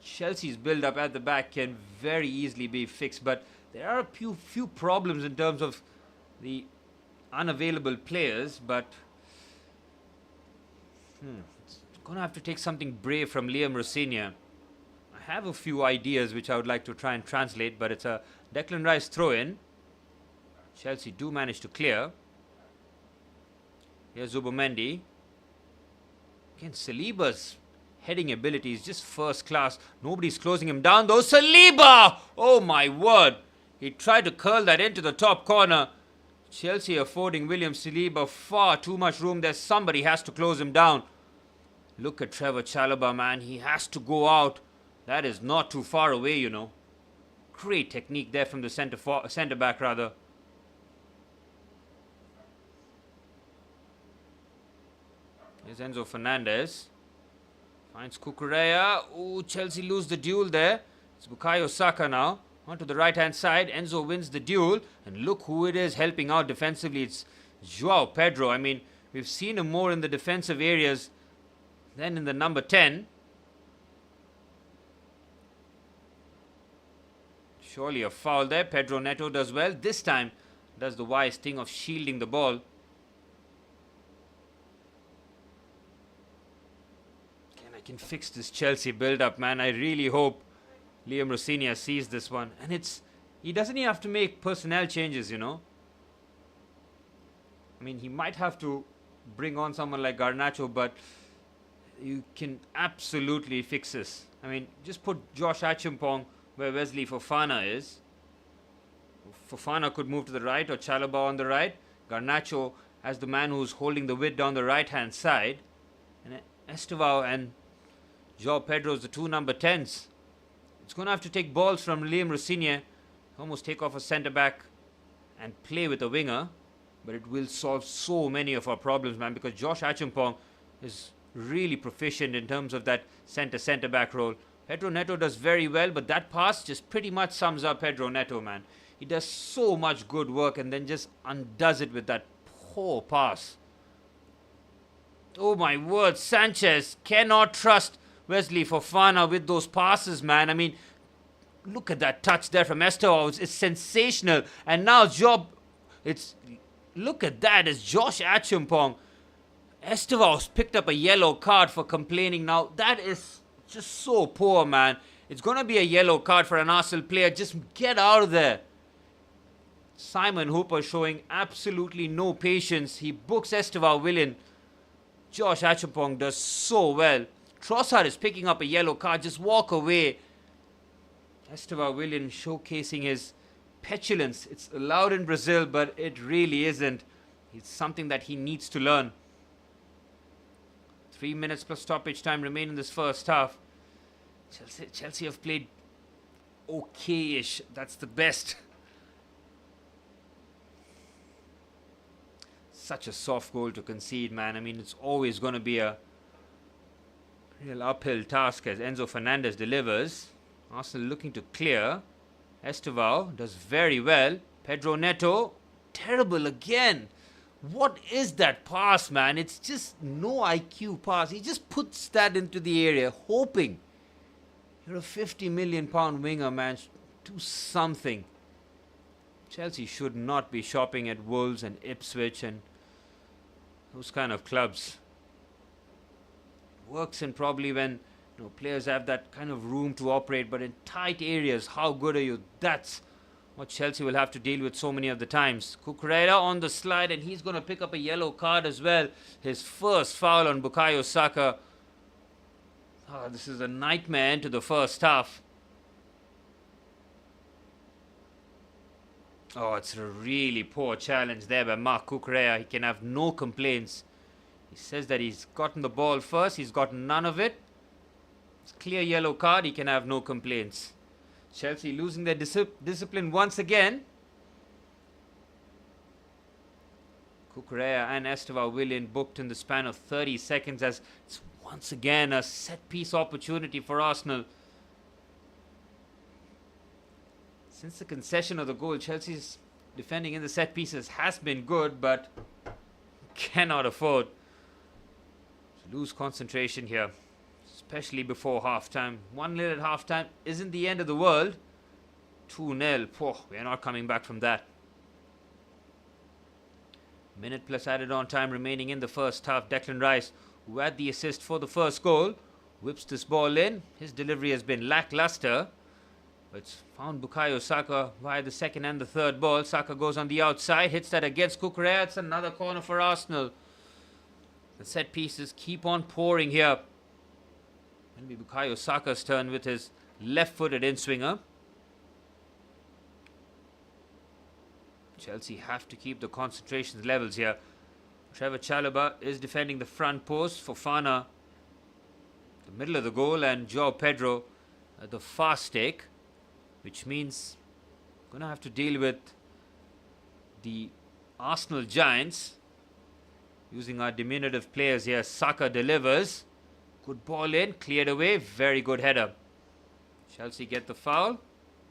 Chelsea's build-up at the back can very easily be fixed, but there are a few problems in terms of the unavailable players, but it's going to have to take something brave from Liam Rosinha. I have a few ideas which I would like to try and translate, but it's a Declan Rice throw-in. Chelsea do manage to clear. Here's Zubomendi. Again, Saliba's heading ability is just first class. Nobody's closing him down though. Saliba! Oh my word! He tried to curl that into the top corner. Chelsea affording William Saliba far too much room there. Somebody has to close him down. Look at Trevor Chalobah, man. He has to go out. That is not too far away, Great technique there from the centre back, rather. Here's Enzo Fernandez. Finds Cucurella. Oh, Chelsea lose the duel there. It's Bukayo Saka now. Onto the right-hand side. Enzo wins the duel. And look who it is helping out defensively. It's João Pedro. I mean, we've seen him more in the defensive areas than in the number 10. Surely a foul there. Pedro Neto does well. This time does the wise thing of shielding the ball. I can fix this Chelsea build-up, man. I really hope Liam Rosinha sees this one. And he doesn't even have to make personnel changes, I mean, he might have to bring on someone like Garnacho, but you can absolutely fix this. I mean, just put Josh Achimpong where Wesley Fofana is. Fofana could move to the right or Chalobah on the right. Garnacho as the man who's holding the width down the right-hand side. And Estevao and João Pedro is the two number 10s. It's going to have to take balls from Liam Rosinha, almost take off a centre-back and play with a winger. But it will solve so many of our problems, man, because Josh Achimpong is really proficient in terms of that centre-back role. Pedro Neto does very well, but that pass just pretty much sums up Pedro Neto, man. He does so much good work and then just undoes it with that poor pass. Oh my word, Sanchez cannot trust Wesley Fofana with those passes, man. I mean, look at that touch there from Estevao. It's sensational. And now look at that. It's Josh Achimpong. Estevao's picked up a yellow card for complaining now. That is just so poor, man. It's going to be a yellow card for an Arsenal player. Just get out of there. Simon Hooper showing absolutely no patience. He books Estevao Willian. Josh Achimpong does so well. Trossard is picking up a yellow card. Just walk away. Estevao Willian showcasing his petulance. It's allowed in Brazil, but it really isn't. It's something that he needs to learn. 3 minutes plus stoppage time remain in this first half. Chelsea have played okay-ish. That's the best. Such a soft goal to concede, man. I mean, it's always going to be a real uphill task as Enzo Fernandez delivers. Arsenal looking to clear. Estevao does very well. Pedro Neto, terrible again. What is that pass, man? It's just no IQ pass. He just puts that into the area, hoping. You're a £50 million winger, man. Do something. Chelsea should not be shopping at Wolves and Ipswich and those kind of clubs. Works in probably when players have that kind of room to operate, but in tight areas, how good are you? That's what Chelsea will have to deal with so many of the times. Cucurella on the slide, and he's going to pick up a yellow card as well. His first foul on Bukayo Saka. Oh, this is a nightmare into the first half. Oh, it's a really poor challenge there by Marc Cucurella. He can have no complaints. He says that he's gotten the ball first. He's gotten none of it. It's a clear yellow card. He can have no complaints. Chelsea losing their discipline once again. Cucurella and Estevao Willian booked in the span of 30 seconds as it's Once again, a set-piece opportunity for Arsenal. Since the concession of the goal, Chelsea's defending in the set pieces has been good, but cannot afford to lose concentration here, especially before half-time. 1-0 at half-time isn't the end of the world. 2-0, we're not coming back from that. Minute plus added on time remaining in the first half. Declan Rice, who had the assist for the first goal, whips this ball in. His delivery has been lackluster, but found Bukayo Saka via the second and the third ball. Saka goes on the outside, hits that against Cucurella. It's another corner for Arsenal. The set pieces keep on pouring here. It'll be Bukayo Saka's turn with his left-footed in-swinger. Chelsea have to keep the concentration levels here. Trevor Chalobah is defending the front post. Fofana, the middle of the goal, and João Pedro at the far stake, which means going to have to deal with the Arsenal Giants using our diminutive players here. Saka delivers. Good ball in, cleared away. Very good header. Chelsea get the foul,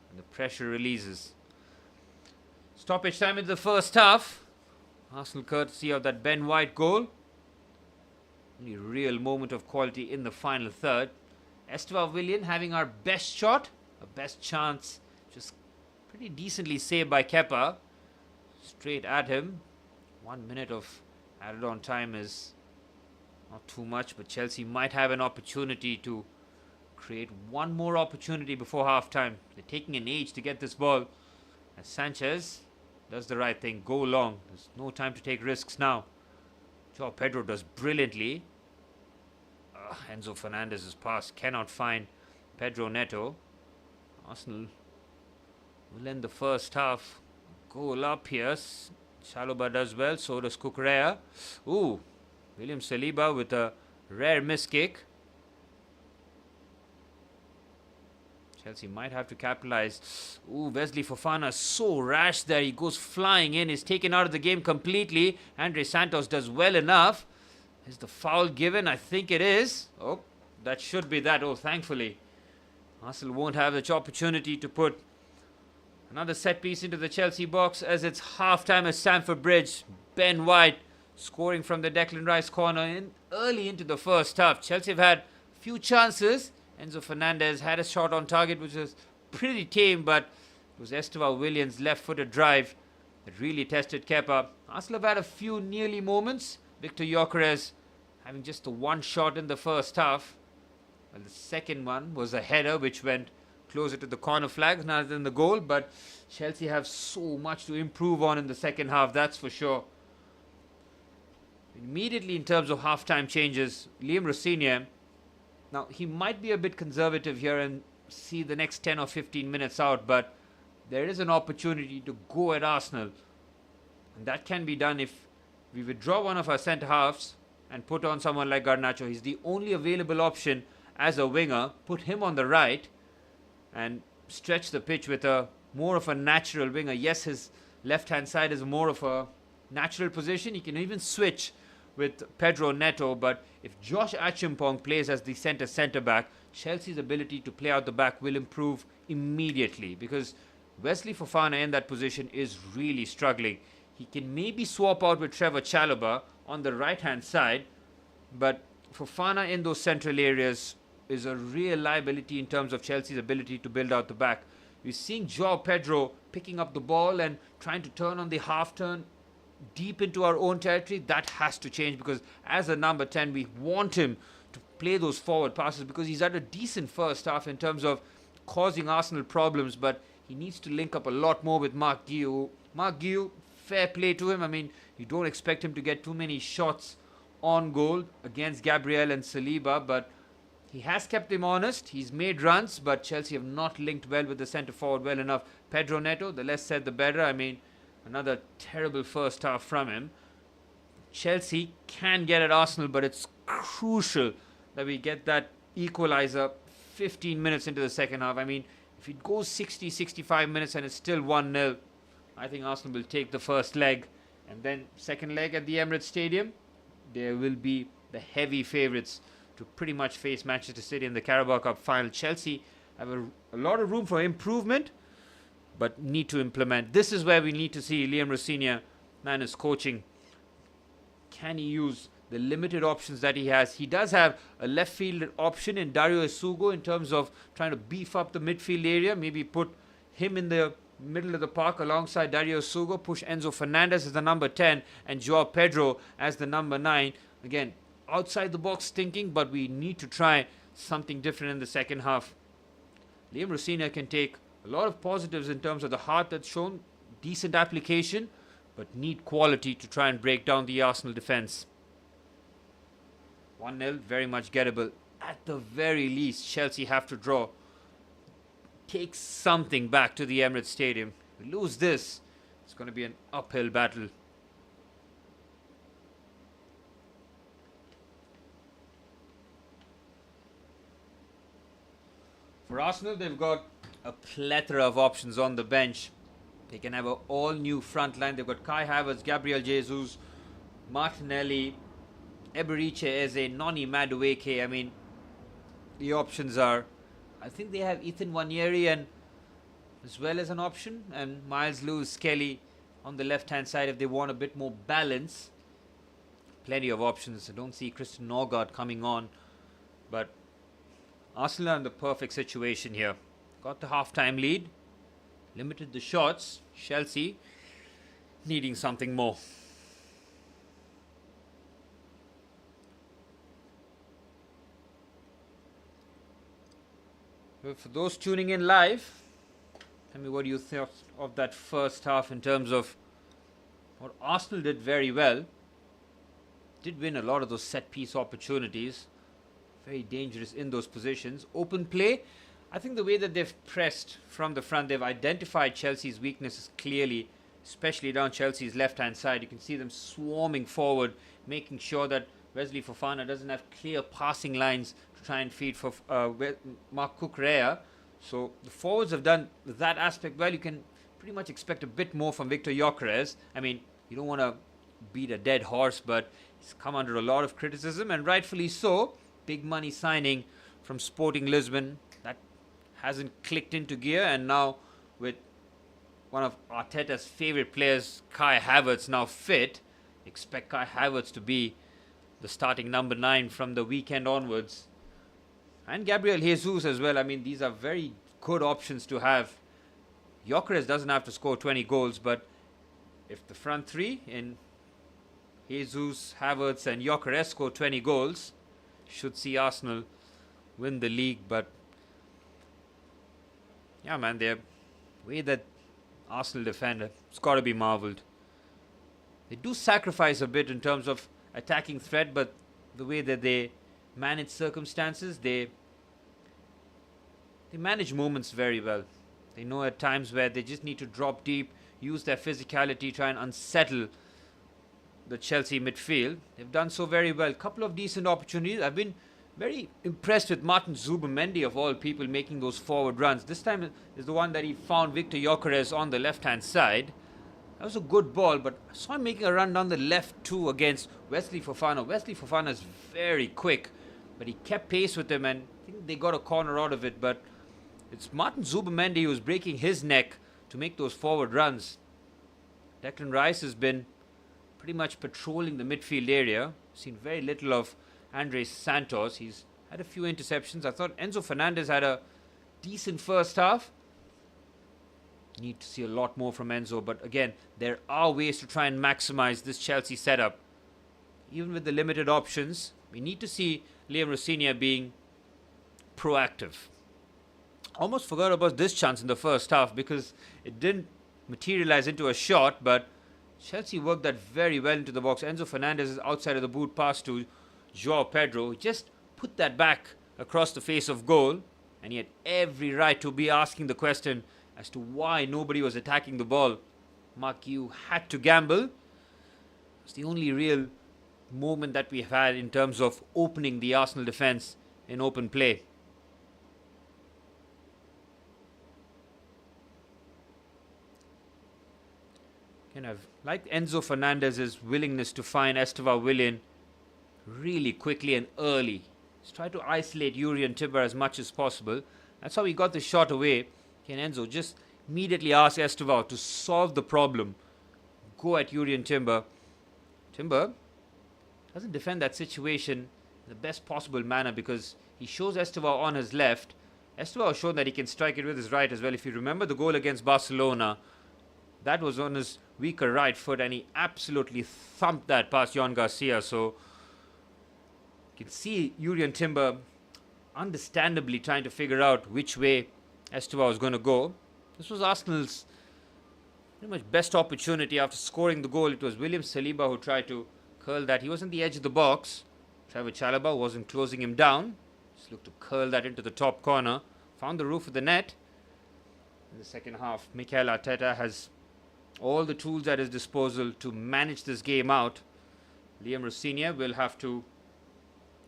and the pressure releases. Stoppage time in the first half. Arsenal courtesy of that Ben White goal. Only real moment of quality in the final third. Esteban Willian having our best shot. Our best chance. Just pretty decently saved by Kepa. Straight at him. 1 minute of added on time is not too much, but Chelsea might have an opportunity to create one more opportunity before half time. They're taking an age to get this ball. As Sanchez does the right thing, go long. There's no time to take risks now. João Pedro does brilliantly. Enzo Fernandez's pass cannot find Pedro Neto. Arsenal will end the first half. Goal up here. Chalobah does well, so does Cucurella. Ooh, William Saliba with a rare miss kick. Chelsea might have to capitalize. Ooh, Wesley Fofana so rash there. He goes flying in. He's taken out of the game completely. Andre Santos does well enough. Is the foul given? I think it is. Oh, that should be that. Oh, thankfully. Arsenal won't have the opportunity to put another set piece into the Chelsea box as it's half-time at Stamford Bridge. Ben White scoring from the Declan Rice corner early into the first half. Chelsea have had a few chances. Enzo Fernandez had a shot on target which was pretty tame, but it was Esteban Willian's left-footed drive that really tested Kepa. Arsenal have had a few nearly moments. Victor Gyökeres having just the one shot in the first half. Well, the second one was a header which went closer to the corner flag rather than the goal, but Chelsea have so much to improve on in the second half, that's for sure. Immediately in terms of half-time changes, Liam Rossinier, now he might be a bit conservative here and see the next 10 or 15 minutes out, but there is an opportunity to go at Arsenal, and that can be done if we withdraw one of our centre halves and put on someone like Garnacho. He's the only available option as a winger. Put him on the right and stretch the pitch with a more of a natural winger. Yes, his left-hand side is more of a natural position. He can even switch with Pedro Neto, but if Josh Achimpong plays as the centre-back, Chelsea's ability to play out the back will improve immediately because Wesley Fofana in that position is really struggling. He can maybe swap out with Trevor Chalobah on the right-hand side, but Fofana in those central areas is a real liability in terms of Chelsea's ability to build out the back. We're seeing João Pedro picking up the ball and trying to turn on the half-turn deep into our own territory. That has to change because as a number 10, we want him to play those forward passes because he's had a decent first half in terms of causing Arsenal problems, but he needs to link up a lot more with Marc Guiu. Marc Guiu, fair play to him. I mean, you don't expect him to get too many shots on goal against Gabriel and Saliba, but he has kept him honest. He's made runs, but Chelsea have not linked well with the centre forward well enough. Pedro Neto, the less said the better. I mean, another terrible first half from him. Chelsea can get at Arsenal, but it's crucial that we get that equaliser 15 minutes into the second half. I mean, if it goes 60, 65 minutes and it's still 1-0, I think Arsenal will take the first leg. And then second leg at the Emirates Stadium, there will be the heavy favourites to pretty much face Manchester City in the Carabao Cup final. Chelsea have a lot of room for improvement, but need to implement. This is where we need to see Liam Rosenior, man, his coaching. Can he use the limited options that he has? He does have a left field option in Dario Esugo in terms of trying to beef up the midfield area. Maybe put him in the middle of the park alongside Dario Esugo. Push Enzo Fernandez as the number 10 and Joao Pedro as the number 9. Again, outside the box thinking, but we need to try something different in the second half. Liam Rosenior can take a lot of positives in terms of the heart that's shown, decent application, but need quality to try and break down the Arsenal defence. 1-0, very much gettable. At the very least, Chelsea have to draw. Take something back to the Emirates Stadium. If we lose this, it's going to be an uphill battle. For Arsenal, they've got a plethora of options on the bench. They can have an all-new front line. They've got Kai Havertz, Gabriel Jesus, Martinelli, Eberiche Eze, Noni Madueke. I mean, the options are... I think they have Ethan Wanyeri and as well as an option. And Miles Lewis-Kelly on the left-hand side if they want a bit more balance. Plenty of options. I don't see Christian Norgard coming on. But Arsenal are in the perfect situation here. Got the half-time lead. Limited the shots. Chelsea needing something more. Well, for those tuning in live, tell me what you thought of that first half in terms of what Arsenal did very well. Did win a lot of those set-piece opportunities. Very dangerous in those positions. Open play. I think the way that they've pressed from the front, they've identified Chelsea's weaknesses clearly, especially down Chelsea's left-hand side. You can see them swarming forward, making sure that Wesley Fofana doesn't have clear passing lines to try and feed for Marc Cucurella. So the forwards have done that aspect well. You can pretty much expect a bit more from Victor Gyökeres. I mean, you don't want to beat a dead horse, but he's come under a lot of criticism, and rightfully so. Big money signing from Sporting Lisbon. That hasn't clicked into gear, and now with one of Arteta's favourite players, Kai Havertz, now fit, expect Kai Havertz to be the starting number 9 from the weekend onwards. And Gabriel Jesus as well. I mean, these are very good options to have. Gyökeres doesn't have to score 20 goals, but if the front three in Jesus, Havertz and Gyökeres score 20 goals, should see Arsenal win the league. But yeah, man, the way that Arsenal defend, it's got to be marvelled. They do sacrifice a bit in terms of attacking threat, but the way that they manage circumstances, they manage moments very well. They know at times where they just need to drop deep, use their physicality, try and unsettle the Chelsea midfield. They've done so very well. Couple of decent opportunities. I've been very impressed with Martin Zubimendi, of all people, making those forward runs. This time is the one that he found Victor Gyökeres on the left-hand side. That was a good ball, but I saw him making a run down the left too against Wesley Fofana. Wesley Fofana is very quick, but he kept pace with him, and I think they got a corner out of it. But it's Martin Zubimendi who's breaking his neck to make those forward runs. Declan Rice has been pretty much patrolling the midfield area. Seen very little of Andres Santos. He's had a few interceptions. I thought Enzo Fernandez had a decent first half. Need to see a lot more from Enzo, but again, there are ways to try and maximize this Chelsea setup. Even with the limited options, we need to see Liam Rosenior being proactive. Almost forgot about this chance in the first half because it didn't materialize into a shot, but Chelsea worked that very well into the box. Enzo Fernandez is outside of the boot pass to Joao Pedro. He just put that back across the face of goal, and he had every right to be asking the question as to why nobody was attacking the ball. Mark, you had to gamble. It's the only real moment that we've had in terms of opening the Arsenal defence in open play. Again, I've liked Enzo Fernandez's willingness to find Estevan Willian really quickly and early. Let's try to isolate Yuri and Timber as much as possible. That's how he got the shot away. Can Enzo just immediately ask Estevao to solve the problem? Go at Yuri and Timber. Timber doesn't defend that situation in the best possible manner because he shows Estevao on his left. Estevao has shown that he can strike it with his right as well. If you remember the goal against Barcelona, that was on his weaker right foot and he absolutely thumped that past Jon Garcia. So you can see Yuri and Timber understandably trying to figure out which way Estevao was going to go. This was Arsenal's pretty much best opportunity after scoring the goal. It was William Saliba who tried to curl that. He was on the edge of the box. Trevor Chalobah wasn't closing him down. Just looked to curl that into the top corner. Found the roof of the net. In the second half, Mikel Arteta has all the tools at his disposal to manage this game out. Liam Rossignol will have to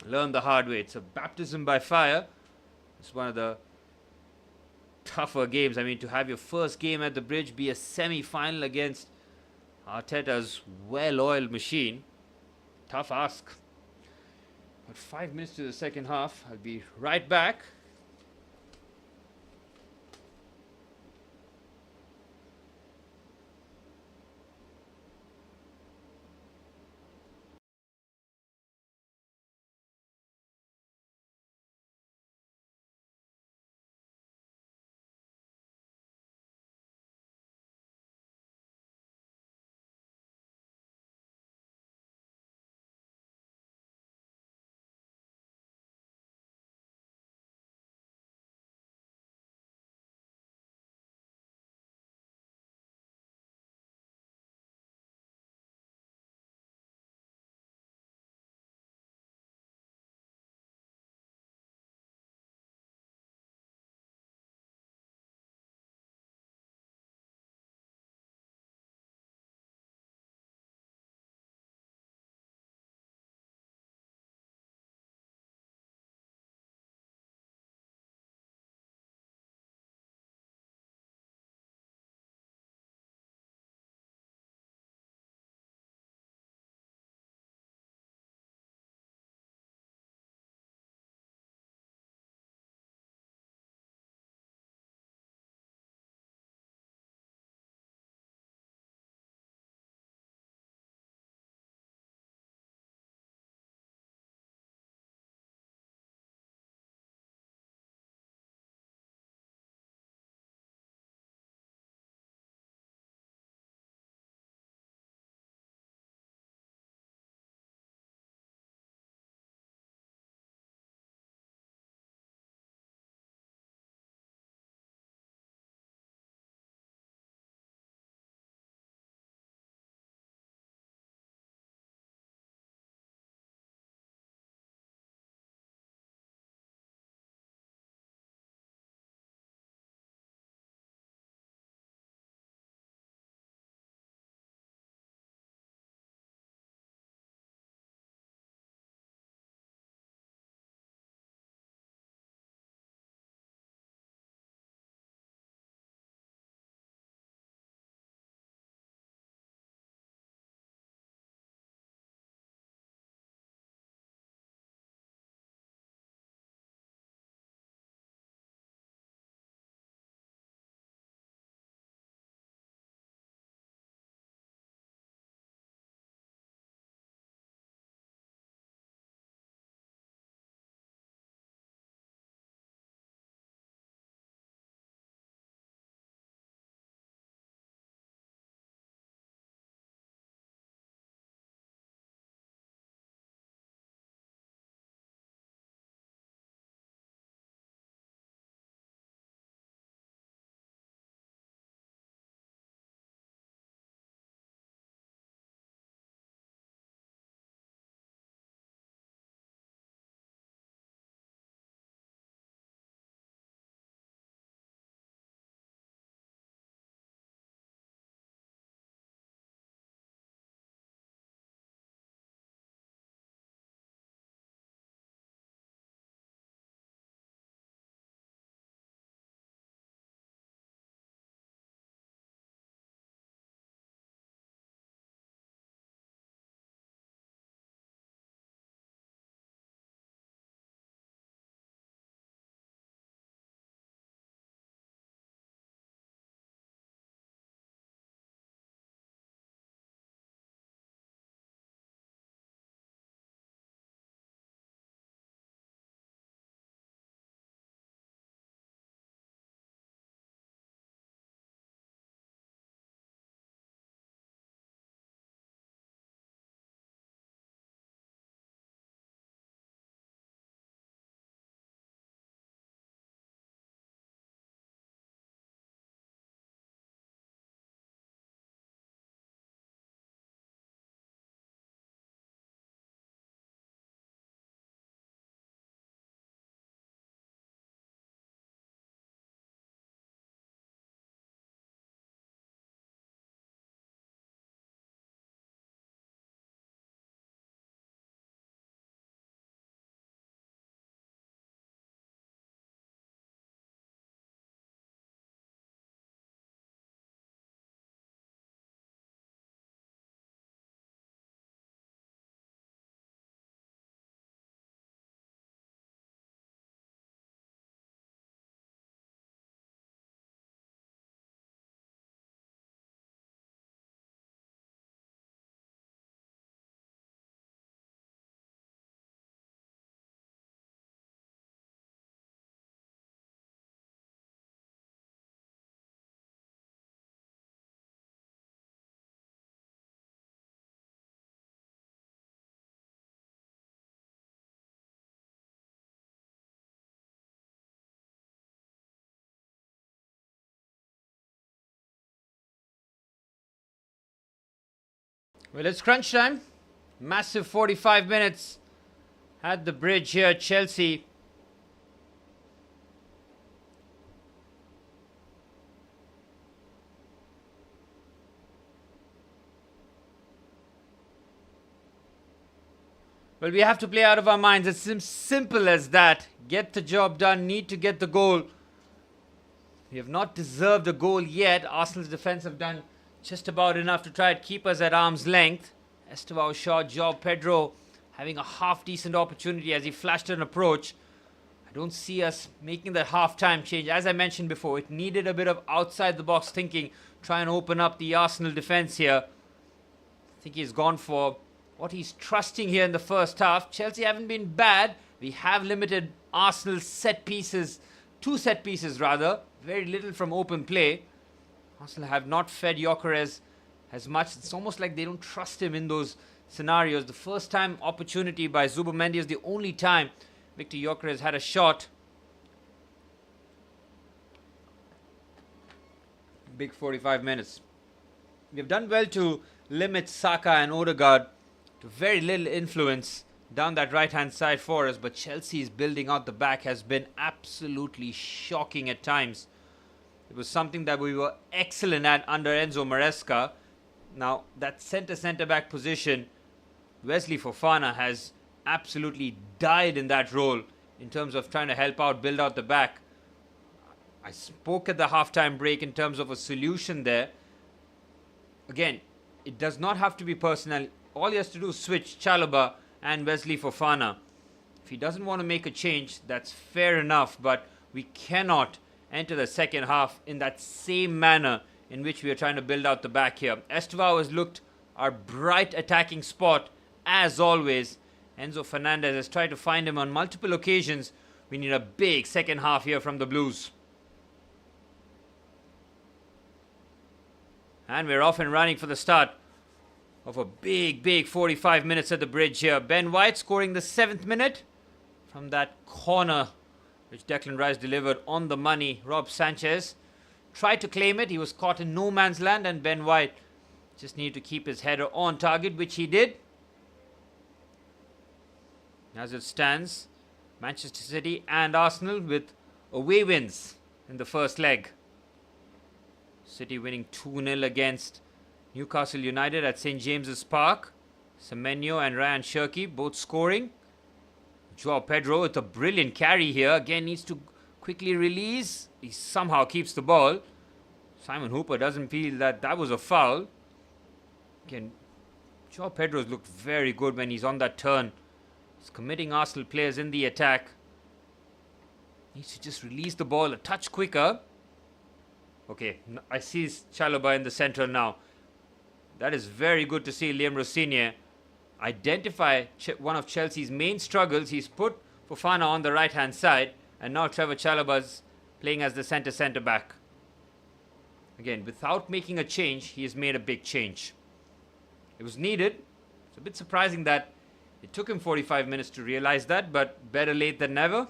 learn the hard way. It's a baptism by fire. It's one of the tougher games. I mean, to have your first game at the Bridge be a semi-final against Arteta's well-oiled machine. Tough ask. But 5 minutes to the second half. I'll be right back. Well, it's crunch time. Massive 45 minutes at the bridge here, Chelsea. Well, we have to play out of our minds. It's simple as that. Get the job done. Need to get the goal. We have not deserved a goal yet. Arsenal's defence have done just about enough to try to keep us at arm's length. Estevao shot. João Pedro having a half-decent opportunity as he flashed an approach. I don't see us making that half-time change. As I mentioned before, it needed a bit of outside-the-box thinking. Try and open up the Arsenal defence here. I think he's gone for what he's trusting here in the first half. Chelsea haven't been bad. We have limited Arsenal's set pieces, 2 set pieces rather. Very little from open play. Arsenal have not fed Gyökeres as much. It's almost like they don't trust him in those scenarios. The first time opportunity by Zubomendi is the only time Victor Gyökeres had a shot. Big 45 minutes. We've done well to limit Saka and Odegaard to very little influence down that right-hand side for us, but Chelsea's building out the back has been absolutely shocking at times. It was something that we were excellent at under Enzo Maresca. Now, that centre-back position, Wesley Fofana has absolutely died in that role in terms of trying to help out, build out the back. I spoke at the halftime break in terms of a solution there. Again, it does not have to be personnel. All he has to do is switch Chalobah and Wesley Fofana. If he doesn't want to make a change, that's fair enough, but we cannot enter the second half in that same manner in which we are trying to build out the back here. Estevao has looked our bright attacking spot as always. Enzo Fernandez has tried to find him on multiple occasions. We need a big second half here from the Blues. And we're off and running for the start of a big 45 minutes at the bridge here. Ben White scoring the 7th minute from that corner which Declan Rice delivered on the money. Rob Sanchez tried to claim it. He was caught in no man's land, and Ben White just needed to keep his header on target, which he did. As it stands, Manchester City and Arsenal with away wins in the first leg. City winning 2-0 against Newcastle United at St. James's Park. Semenyo and Ryan Cherki both scoring. João Pedro with a brilliant carry here. Again needs to quickly release. He somehow keeps the ball. Simon Hooper doesn't feel that that was a foul. Again, João Pedro's looked very good when he's on that turn. He's committing Arsenal players in the attack. Needs to just release the ball a touch quicker. Okay, I see Chalobah in the centre now. That is very good to see Liam Rossinier identify one of Chelsea's main struggles. He's put Fofana on the right-hand side, and now Trevor Chalobah's playing as the centre back. Again, without making a change, he has made a big change. It was needed. It's a bit surprising that it took him 45 minutes to realize that, but better late than never.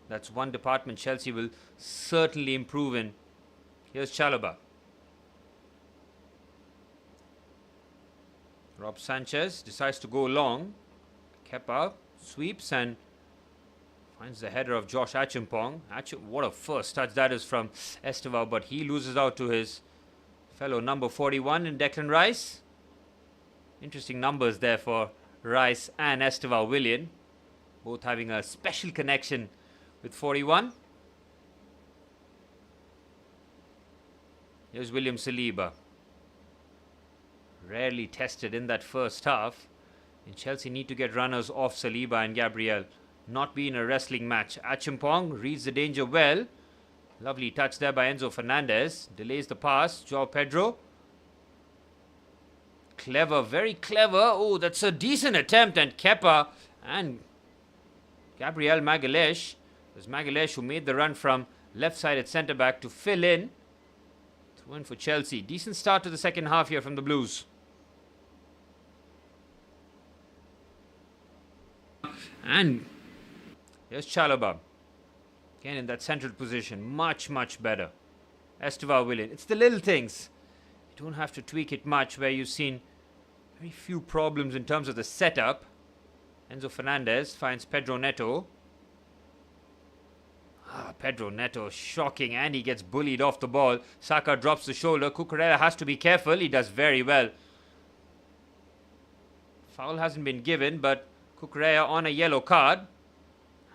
That's one department Chelsea will certainly improve in. Here's Chalobah. Rob Sanchez decides to go long. Kepa sweeps and finds the header of Josh Achimpong. What a first touch that is from Estevao, but he loses out to his fellow number 41 in Declan Rice. Interesting numbers there for Rice and Estevao Willian, both having a special connection with 41. Here's William Saliba. Rarely tested in that first half. And Chelsea need to get runners off Saliba and Gabriel. Not be in a wrestling match. Achimpong reads the danger well. Lovely touch there by Enzo Fernandez. Delays the pass. João Pedro. Clever, very clever. Oh, that's a decent attempt. And Kepa and Gabriel Magalhaes. It was Magalhaes who made the run from left-sided centre-back to fill in. Throw in for Chelsea. Decent start to the second half here from the Blues. And here's Chalobah. Again in that central position. Much better. Estevao Willian. It's the little things. You don't have to tweak it much, where you've seen very few problems in terms of the setup. Enzo Fernandez finds Pedro Neto. Pedro Neto, shocking, and he gets bullied off the ball. Saka drops the shoulder. Cucurella has to be careful. He does very well. Foul hasn't been given, but Cucurella on a yellow card.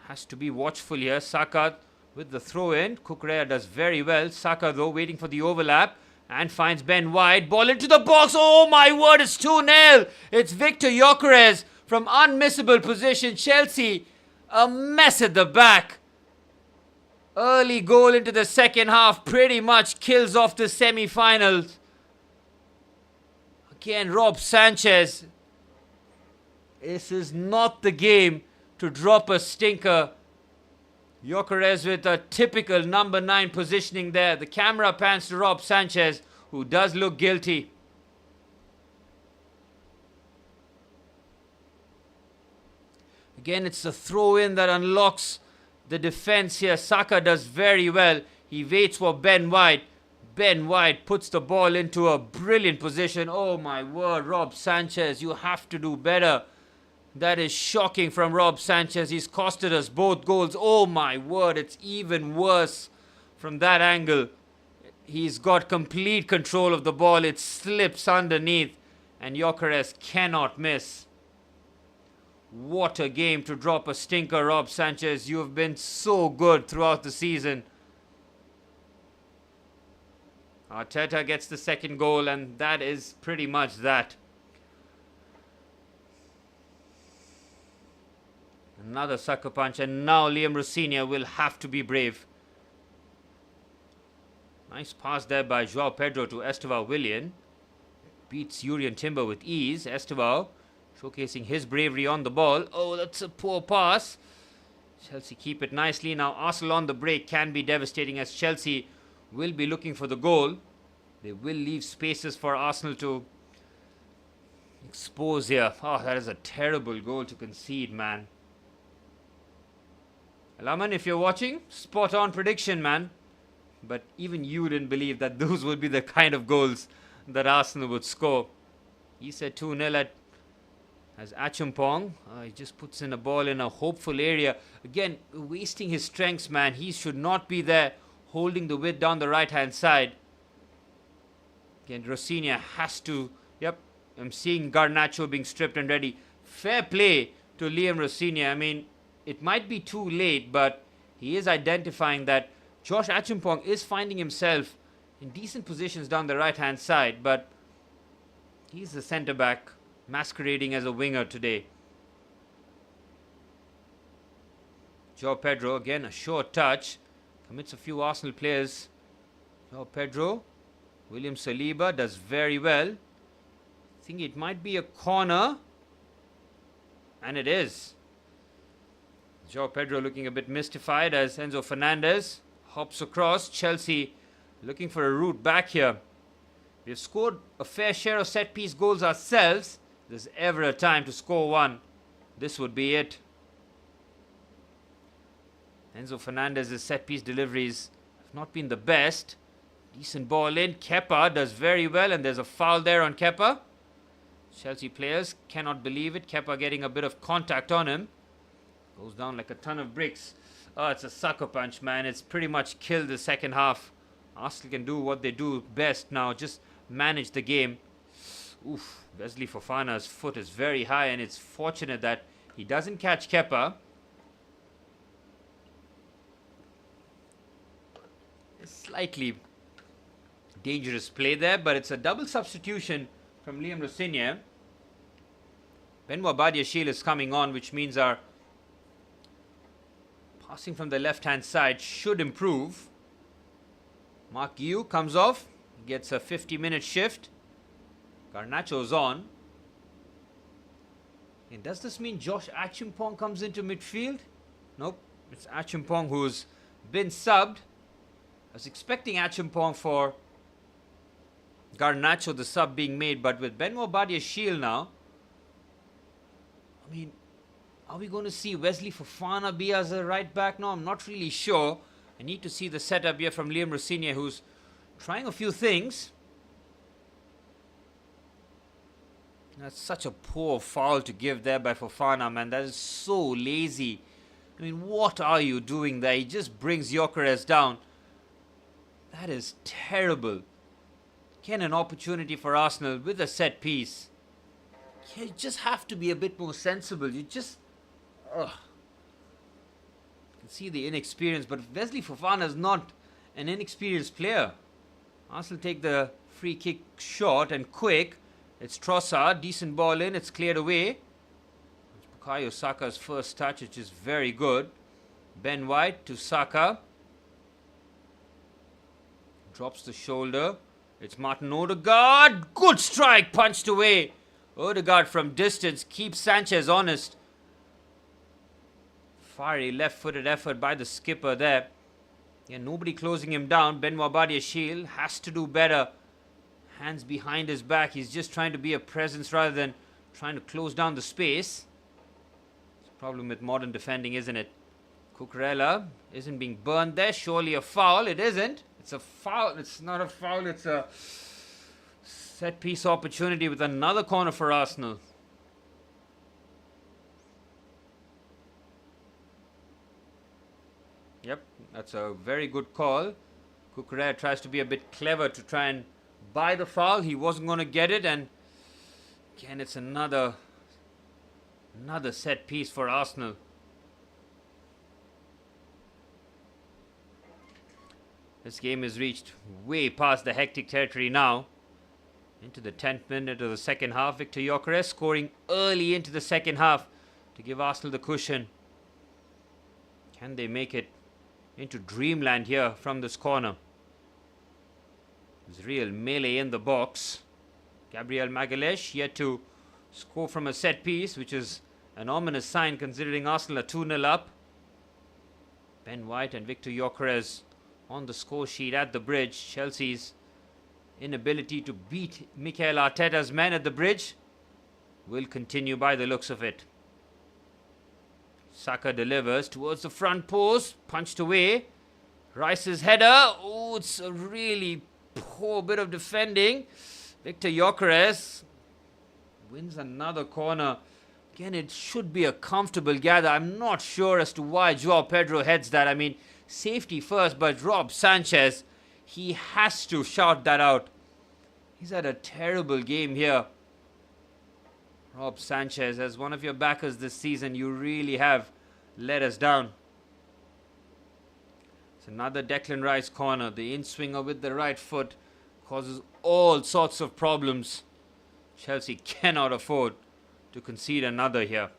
Has to be watchful here. Saka with the throw in. Cucurella does very well. Saka, though, waiting for the overlap and finds Ben White. Ball into the box. Oh my word, it's 2-0. It's Victor Gyökeres from unmissable position. Chelsea, a mess at the back. Early goal into the second half pretty much kills off the semi-finals. Again, Rob Sanchez. This is not the game to drop a stinker. Gyökeres with a typical number 9 positioning there. The camera pans to Rob Sanchez, who does look guilty. Again, it's the throw-in that unlocks the defense here. Saka does very well. He waits for Ben White. Ben White puts the ball into a brilliant position. Oh my word, Rob Sanchez, you have to do better. That is shocking from Rob Sanchez. He's costed us both goals. Oh my word, it's even worse from that angle. He's got complete control of the ball. It slips underneath and Gyökeres cannot miss. What a game to drop a stinker, Rob Sanchez. You have been so good throughout the season. Arteta gets the second goal, and that is pretty much that. Another sucker punch, and now Liam Rosinha will have to be brave. Nice pass there by João Pedro to Estevão Willian. Beats Jurrien Timber with ease. Estevão showcasing his bravery on the ball. Oh, that's a poor pass. Chelsea keep it nicely. Now Arsenal on the break can be devastating, as Chelsea will be looking for the goal. They will leave spaces for Arsenal to expose here. Oh, that is a terrible goal to concede, man. Alaman, if you're watching, spot on prediction, man. But even you didn't believe that those would be the kind of goals that Arsenal would score. He said 2-0 as Achimpong. He just puts in a ball in a hopeful area. Again, wasting his strengths, man. He should not be there holding the width down the right-hand side. Again, Rosinha has to... Yep, I'm seeing Garnacho being stripped and ready. Fair play to Liam Rosinha. I mean, it might be too late, but he is identifying that Josh Achimpong is finding himself in decent positions down the right-hand side, but he's the centre-back masquerading as a winger today. João Pedro, again, a short touch. Commits a few Arsenal players. João Pedro. William Saliba does very well. I think it might be a corner. And it is. João Pedro looking a bit mystified as Enzo Fernandez hops across. Chelsea looking for a route back here. We've scored a fair share of set-piece goals ourselves. If there's ever a time to score one, this would be it. Enzo Fernandez's set-piece deliveries have not been the best. Decent ball in. Kepa does very well, and there's a foul there on Kepa. Chelsea players cannot believe it. Kepa getting a bit of contact on him. Goes down like a ton of bricks. Oh, it's a sucker punch, man. It's pretty much killed the second half. Arsenal can do what they do best now. Just manage the game. Oof. Wesley Fofana's foot is very high, and it's fortunate that he doesn't catch Kepa. Slightly dangerous play there, but it's a double substitution from Liam Rosinha. Benoit Badiashile is coming on, which means our passing from the left-hand side should improve. Mark Guiu comes off, gets a 50-minute shift. Garnacho's on. And does this mean Josh Achimpong comes into midfield? Nope, it's Achimpong who's been subbed. I was expecting Achimpong for Garnacho, the sub being made, but with Benoit Badiashile now, I mean, are we going to see Wesley Fofana be as a right back now? I'm not really sure. I need to see the setup here from Liam Rosinha, who's trying a few things. That's such a poor foul to give there by Fofana, man. That is so lazy. I mean, what are you doing there? He just brings Gyökeres down. That is terrible. Again, an opportunity for Arsenal with a set piece. You just have to be a bit more sensible. You just... You can see the inexperience, but Wesley Fofana is not an inexperienced player. Arsenal take the free kick short and quick. It's Trossard, decent ball in, it's cleared away. It's Bukayo Saka's first touch, which is very good. Ben White to Saka. Drops the shoulder. It's Martin Odegaard. Good strike, punched away. Odegaard from distance keeps Sanchez honest. Fiery left-footed effort by the skipper there. Yeah, nobody closing him down. Benoit Badiashile has to do better. Hands behind his back. He's just trying to be a presence rather than trying to close down the space. It's a problem with modern defending, isn't it? Cucurella isn't being burned there. Surely a foul. It isn't. It's a foul. It's not a foul. It's a set-piece opportunity with another corner for Arsenal. Yep, that's a very good call. Cucurella tries to be a bit clever to try and buy the foul. He wasn't going to get it, and again, it's another set piece for Arsenal. This game has reached way past the hectic territory now. Into the 10th minute of the second half. Victor Gyökeres scoring early into the second half to give Arsenal the cushion. Can they make it into dreamland here from this corner? There's real melee in the box. Gabriel Magalhaes yet to score from a set piece, which is an ominous sign considering Arsenal are 2-0 up. Ben White and Victor Gyökeres on the score sheet at the bridge. Chelsea's inability to beat Mikel Arteta's men at the bridge will continue by the looks of it. Saka delivers towards the front post, punched away. Rice's header. Oh, it's a really poor bit of defending. Victor Gyökeres wins another corner. Again, it should be a comfortable gather. I'm not sure as to why João Pedro heads that. I mean, safety first, but Rob Sanchez, he has to shout that out. He's had a terrible game here. Rob Sanchez, as one of your backers this season, you really have let us down. It's another Declan Rice corner. The in-swinger with the right foot causes all sorts of problems. Chelsea cannot afford to concede another here.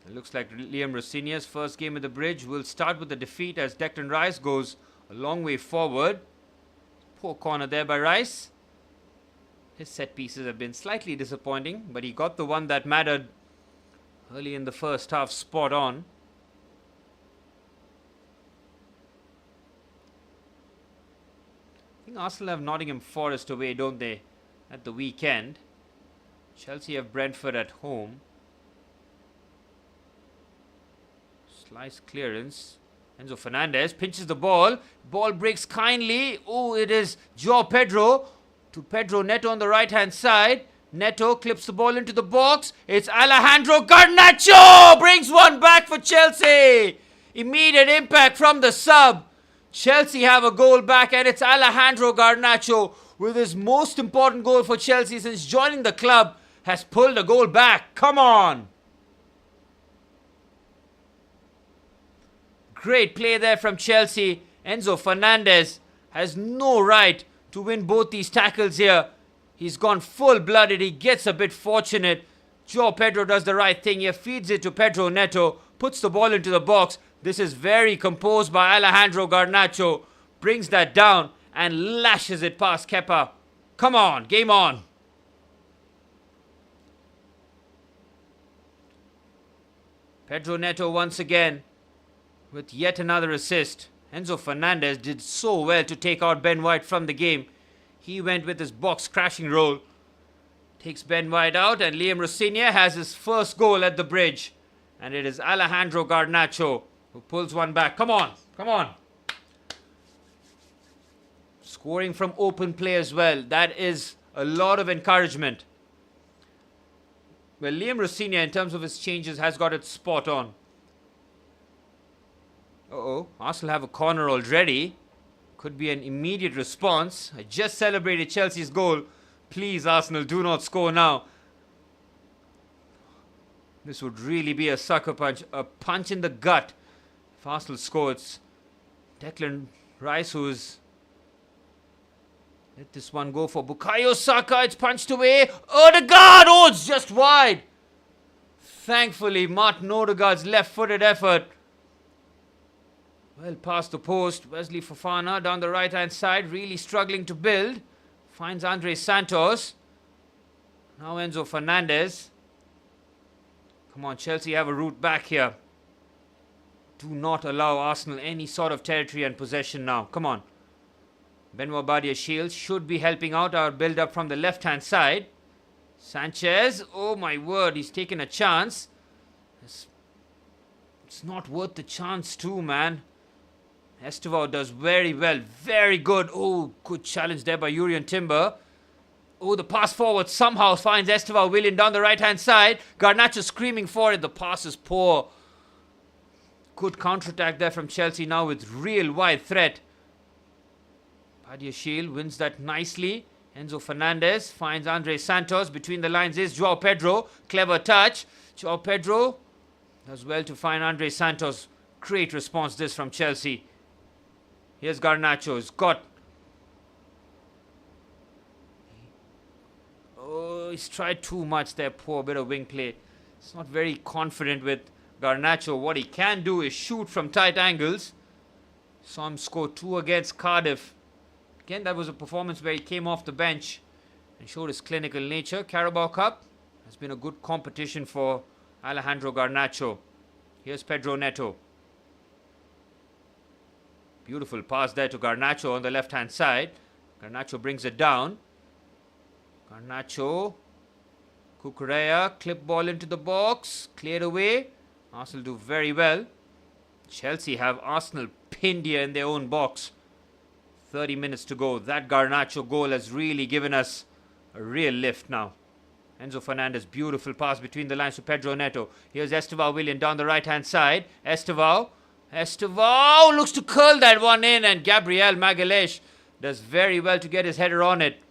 It looks like Liam Rosenior's first game at the bridge will start with a defeat as Declan Rice goes a long way forward. Poor corner there by Rice. His set pieces have been slightly disappointing, but he got the one that mattered early in the first half spot on. I think Arsenal have Nottingham Forest away, don't they, at the weekend. Chelsea have Brentford at home. Slice clearance. Enzo Fernandez pinches the ball. Ball breaks kindly. Oh, it is João Pedro to Pedro Neto on the right hand side. Neto clips the ball into the box. It's Alejandro Garnacho brings one back for Chelsea. Immediate impact from the sub. Chelsea have a goal back, and it's Alejandro Garnacho with his most important goal for Chelsea since joining the club has pulled a goal back. Come on. Great play there from Chelsea. Enzo Fernandez has no right to win both these tackles here. He's gone full-blooded. He gets a bit fortunate. João Pedro does the right thing here. Feeds it to Pedro Neto. Puts the ball into the box. This is very composed by Alejandro Garnacho. Brings that down and lashes it past Kepa. Come on, game on. Pedro Neto once again with yet another assist. Enzo Fernandez did so well to take out Ben White from the game. He went with his box crashing roll. Takes Ben White out, and Liam Rosenior has his first goal at the bridge. And it is Alejandro Garnacho who pulls one back. Come on, come on. Scoring from open play as well. That is a lot of encouragement. Well, Liam Rossignol, in terms of his changes, has got it spot on. Arsenal have a corner already. Could be an immediate response. I just celebrated Chelsea's goal. Please, Arsenal, do not score now. This would really be a sucker punch. A punch in the gut. If Arsenal score, it's Declan Rice who's... Let this one go for Bukayo Saka. It's punched away. Odegaard! Oh, it's just wide. Thankfully, Martin Odegaard's left-footed effort. Well past the post. Wesley Fofana down the right-hand side. Really struggling to build. Finds Andre Santos. Now Enzo Fernandez. Come on, Chelsea have a route back here. Do not allow Arsenal any sort of territory and possession now. Come on. Benoit Badiashile should be helping out our build-up from the left-hand side. Sanchez, oh my word, he's taken a chance. It's not worth the chance too, man. Estevao does very well, very good. Oh, good challenge there by Jurrien Timber. Oh, the pass forward somehow finds Estevao Willian down the right-hand side. Garnacho screaming for it. The pass is poor. Good counter-attack there from Chelsea now with real wide threat. Badiashile wins that nicely. Enzo Fernandez finds Andre Santos. Between the lines is Joao Pedro. Clever touch. Joao Pedro does well to find Andre Santos. Great response this from Chelsea. Here's Garnacho. He's got... Oh, he's tried too much there. Poor bit of wing play. He's not very confident with Garnacho. What he can do is shoot from tight angles. Saw him score 2 against Cardiff. Again, that was a performance where he came off the bench and showed his clinical nature. Carabao Cup has been a good competition for Alejandro Garnacho. Here's Pedro Neto. Beautiful pass there to Garnacho on the left-hand side. Garnacho brings it down. Garnacho. Cucurella. Clip ball into the box. Cleared away. Arsenal do very well. Chelsea have Arsenal pinned here in their own box. 30 minutes to go. That Garnacho goal has really given us a real lift now. Enzo Fernandez, beautiful pass between the lines to Pedro Neto. Here's Estevao Willian down the right-hand side. Estevao looks to curl that one in, and Gabriel Magalhaes does very well to get his header on it.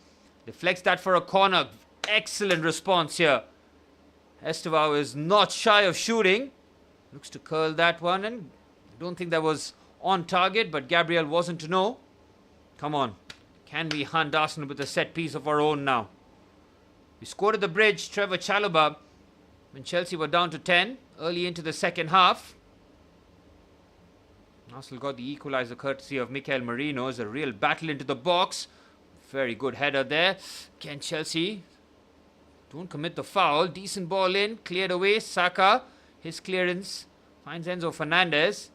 Deflects that for a corner. Excellent response here. Estevao is not shy of shooting. Looks to curl that one, and I don't think that was on target, but Gabriel wasn't to know. Come on. Can we hunt Arsenal with a set piece of our own now? We scored at the bridge. Trevor Chalobah when Chelsea were down to 10 early into the second half. Arsenal got the equalizer courtesy of Mikel Merino. It's a real battle into the box. Very good header there. Can Chelsea don't commit the foul. Decent ball in. Cleared away. Saka. His clearance. Finds Enzo Fernandez.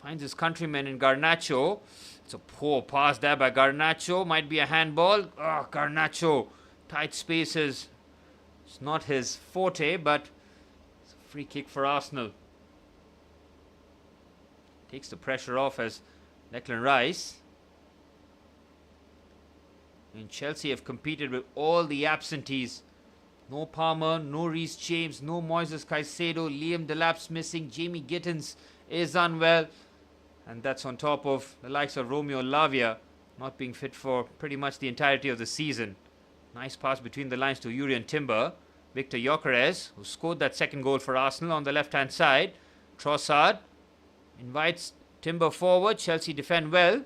Finds his countryman in Garnacho. It's a poor pass there by Garnacho. Might be a handball. Garnacho. Tight spaces. It's not his forte, but it's a free kick for Arsenal. Takes the pressure off as Declan Rice. And Chelsea have competed with all the absentees. No Palmer, no Reece James, no Moises Caicedo, Liam Delap's missing, Jamie Gittins is unwell. And that's on top of the likes of Romeo Lavia not being fit for pretty much the entirety of the season. Nice pass between the lines to Jurrien Timber. Victor Gyökeres, who scored that second goal for Arsenal on the left-hand side. Trossard invites Timber forward. Chelsea defend well.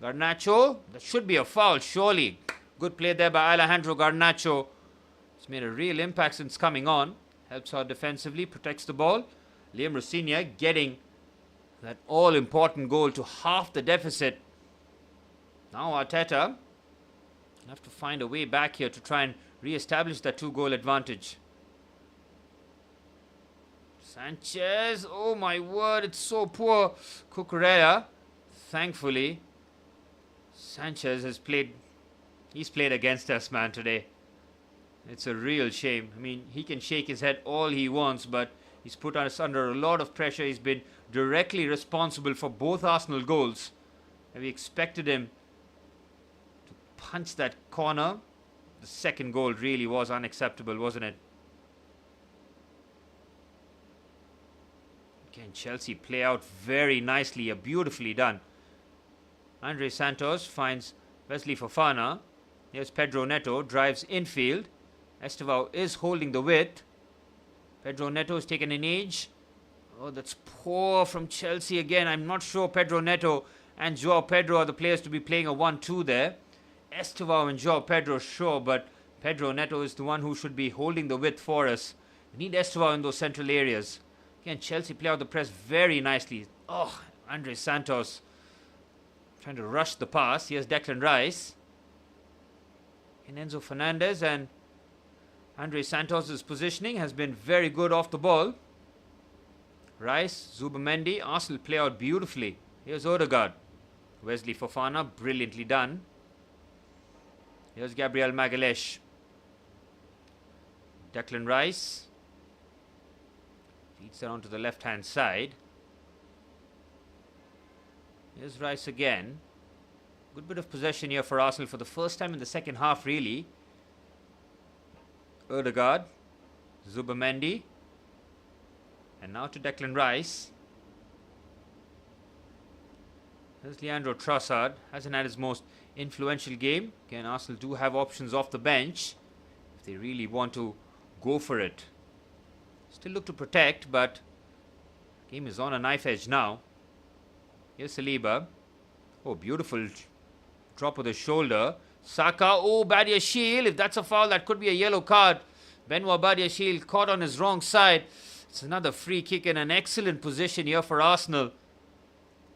Garnacho, that should be a foul, surely. Good play there by Alejandro Garnacho. He's made a real impact since coming on. Helps out defensively, protects the ball. Liam Rossignol getting that all-important goal to half the deficit. Now Arteta will have to find a way back here to try and re-establish that 2-goal advantage. Sanchez, oh my word, it's so poor. Cucurella, thankfully, Sanchez has played, he's played against us, man, today. It's a real shame. I mean, he can shake his head all he wants, but he's put us under a lot of pressure. He's been directly responsible for both Arsenal goals. And we expected him punch that corner. The second goal really was unacceptable, wasn't it? Again, Chelsea play out very nicely, beautifully done. Andre Santos finds Wesley Fofana. Here's Pedro Neto, drives infield. Estevao is holding the width. Pedro Neto has taken an edge. Oh, that's poor from Chelsea again. I'm not sure Pedro Neto and Joao Pedro are the players to be playing a 1-2 there. Estevao and Joao Pedro, sure, but Pedro Neto is the one who should be holding the width for us. We need Estevao in those central areas. Again, Chelsea play out the press very nicely. Oh, Andre Santos trying to rush the pass. Here's Declan Rice. And Enzo Fernandez, and Andre Santos' positioning has been very good off the ball. Rice, Zubamendi, Arsenal play out beautifully. Here's Odegaard. Wesley Fofana, brilliantly done. Here's Gabriel Magalhaes. Declan Rice feeds it onto the left-hand side. Here's Rice again. Good bit of possession here for Arsenal for the first time in the second half, really. Odegaard, Zubamendi, and now to Declan Rice. There's Leandro Trossard. Hasn't had his most influential game. Again, Arsenal do have options off the bench if they really want to go for it. Still look to protect, but game is on a knife edge now. Here's Saliba. Oh, beautiful drop of the shoulder. Saka. Oh, Badiashile. If that's a foul, that could be a yellow card. Benoit Badiashile caught on his wrong side. It's another free kick in an excellent position here for Arsenal.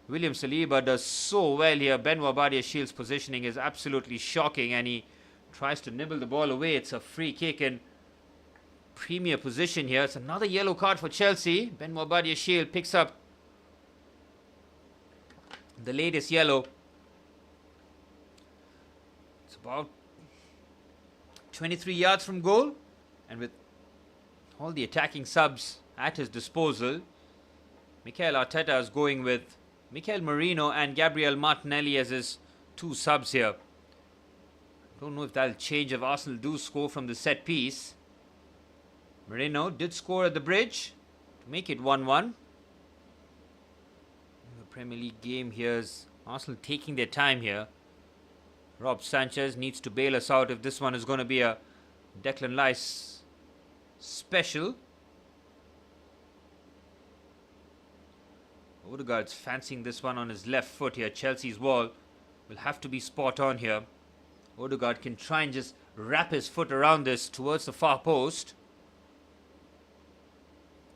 William Saliba does so well here. Benoit Badiashile's positioning is absolutely shocking, and he tries to nibble the ball away. It's a free kick in premier position here. It's another yellow card for Chelsea. Benoit Badiashile picks up the latest yellow. It's about 23 yards from goal, and with all the attacking subs at his disposal, Mikel Arteta is going with Mikel Merino and Gabriel Martinelli as his two subs here. Don't know if that'll change if Arsenal do score from the set piece. Merino did score at the bridge to make it 1-1. The Premier League game here is Arsenal taking their time here. Rob Sanchez needs to bail us out if this one is going to be a Declan Rice special. Odegaard's fancying this one on his left foot here. Chelsea's wall will have to be spot on here. Odegaard can try and just wrap his foot around this towards the far post.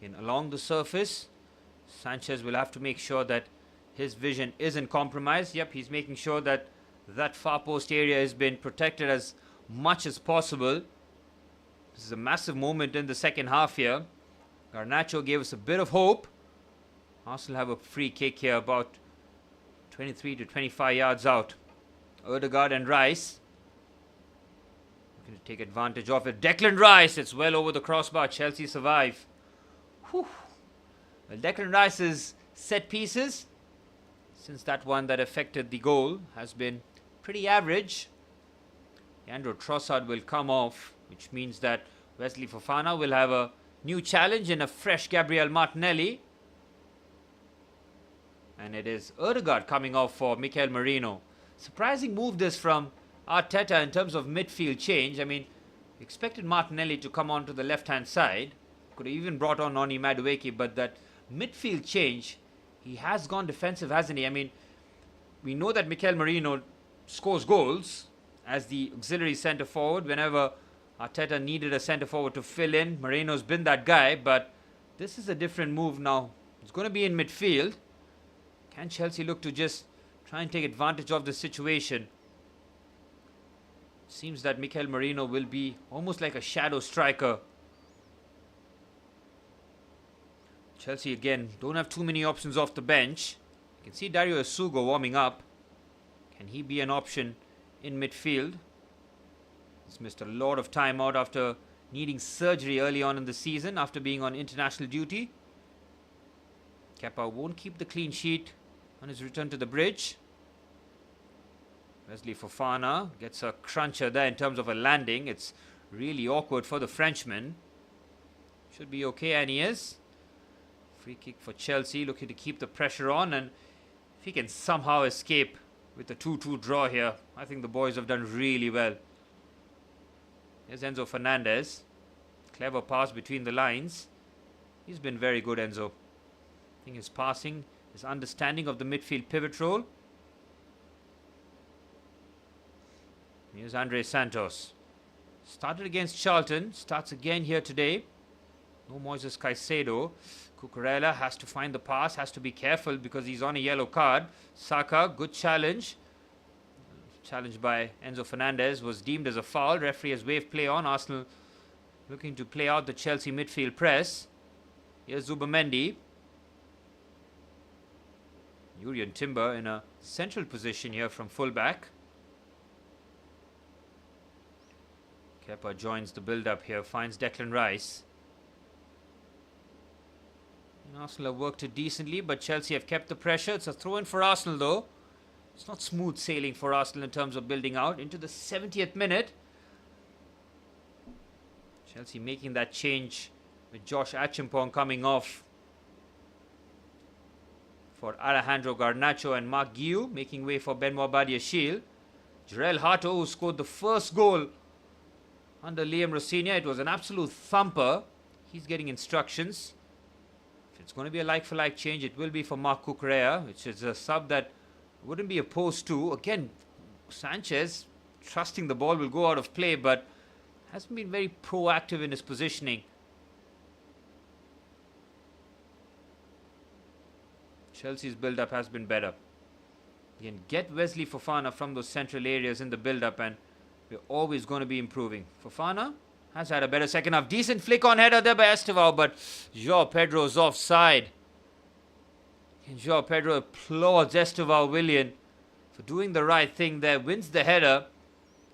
In along the surface, Sanchez will have to make sure that his vision isn't compromised. Yep, he's making sure that that far post area has been protected as much as possible. This is a massive moment in the second half here. Garnacho gave us a bit of hope. Arsenal have a free kick here about 23 to 25 yards out. Odegaard and Rice going to take advantage of it. Declan Rice, it's well over the crossbar. Chelsea survive. Whew. Well, Declan Rice's set pieces, since that one that affected the goal, has been pretty average. Leandro Trossard will come off, which means that Wesley Fofana will have a new challenge in a fresh Gabriel Martinelli. And it is Odegaard coming off for Mikel Merino. Surprising move this from Arteta in terms of midfield change. I mean, expected Martinelli to come on to the left-hand side. Could have even brought on Noni Madueke, but that midfield change, he has gone defensive, hasn't he? I mean, we know that Mikel Merino scores goals as the auxiliary centre-forward. Whenever Arteta needed a centre-forward to fill in, Merino's been that guy, but this is a different move now. It's going to be in midfield. Can Chelsea look to just try and take advantage of the situation? Seems that Mikel Merino will be almost like a shadow striker. Chelsea again don't have too many options off the bench. You can see Dario Asugo warming up. Can he be an option in midfield? He's missed a lot of time out after needing surgery early on in the season after being on international duty. Kepa won't keep the clean sheet on his return to the bridge. Wesley Fofana gets a cruncher there in terms of a landing. It's really awkward for the Frenchman. Should be okay, and he is. Free kick for Chelsea, looking to keep the pressure on, and if he can somehow escape with the 2-2 draw here, I think the boys have done really well. Here's Enzo Fernandez. Clever pass between the lines. He's been very good, Enzo. I think his passing, his understanding of the midfield pivot role. Here's Andre Santos. Started against Charlton. Starts again here today. No Moises Caicedo. Cucurella has to find the pass. Has to be careful because he's on a yellow card. Saka, good challenge. Challenge by Enzo Fernandez was deemed as a foul. Referee has waved play on. Arsenal looking to play out the Chelsea midfield press. Here's Zubamendi. Jurriën Timber in a central position here from fullback. Kepa joins the build-up here, finds Declan Rice. And Arsenal have worked it decently, but Chelsea have kept the pressure. It's a throw-in for Arsenal though. It's not smooth sailing for Arsenal in terms of building out. Into the 70th minute. Chelsea making that change with Josh Achimpong coming off for Alejandro Garnacho and Mark Guiu, making way for Benoit Badiashile. Jarell Hato, who scored the first goal under Liam Rosinha. It was an absolute thumper. He's getting instructions. If it's going to be a like-for-like change, it will be for Marc Cucurella, which is a sub that wouldn't be opposed to. Again, Sanchez trusting the ball will go out of play, but hasn't been very proactive in his positioning. Chelsea's build-up has been better. You can get Wesley Fofana from those central areas in the build-up and we're always going to be improving. Fofana has had a better second half. Decent flick on header there by Estevao, but João Pedro's offside. And João Pedro applauds Estevao Willian for doing the right thing there. Wins the header.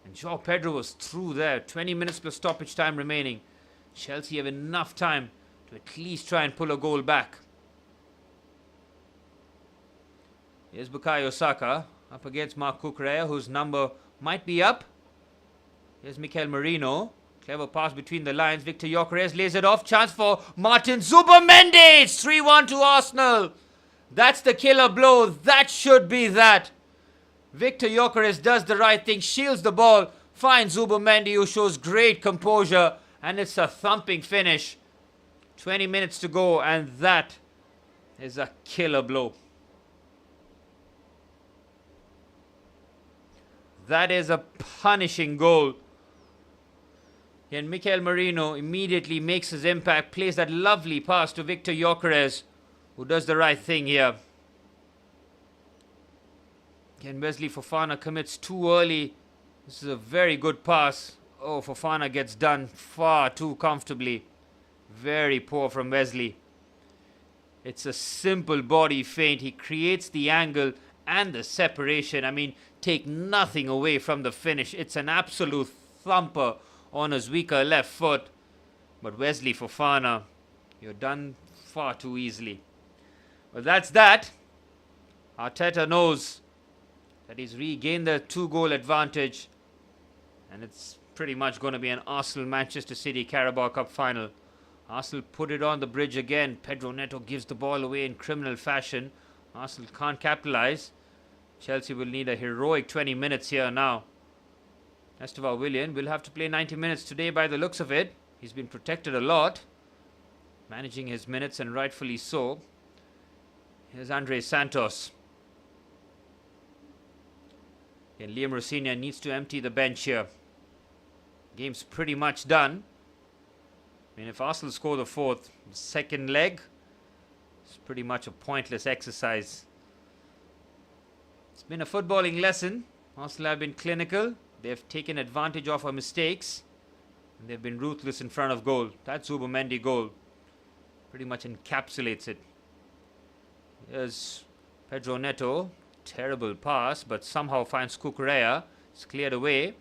And João Pedro was through there. 20 minutes plus stoppage time remaining. Chelsea have enough time to at least try and pull a goal back. Here's Bukayo Saka up against Marc Cucurella, whose number might be up. Here's Mikel Merino. Clever pass between the lines. Victor Gyökeres lays it off. Chance for Martin Zubamendi. It's 3-1 to Arsenal. That's the killer blow. That should be that. Victor Gyökeres does the right thing. Shields the ball. Finds Zubamendi, who shows great composure. And it's a thumping finish. 20 minutes to go. And that is a killer blow. That is a punishing goal. And Mikel Merino immediately makes his impact, plays that lovely pass to Victor Gyökeres, who does the right thing here. Again, Wesley Fofana commits too early. This is a very good pass. Oh, Fofana gets done far too comfortably. Very poor from Wesley. It's a simple body feint. He creates the angle and the separation. I mean, take nothing away from the finish. It's an absolute thumper on his weaker left foot. But Wesley Fofana, you're done far too easily. Well, that's that. Arteta knows that he's regained the 2-goal advantage. And it's pretty much going to be an Arsenal-Manchester City Carabao Cup final. Arsenal put it on the bridge again. Pedro Neto gives the ball away in criminal fashion. Arsenal can't capitalize. Chelsea will need a heroic 20 minutes here now. Estevao Willian will have to play 90 minutes today by the looks of it. He's been protected a lot, managing his minutes, and rightfully so. Here's Andre Santos. And Liam Rosinha needs to empty the bench here. Game's pretty much done. I mean, if Arsenal score the fourth, second leg, it's pretty much a pointless exercise. It's been a footballing lesson. Arsenal have been clinical. They've taken advantage of our mistakes. And they've been ruthless in front of goal. That Zubamendi goal pretty much encapsulates it. Here's Pedro Neto. Terrible pass, but somehow finds Cucurella. It's cleared away.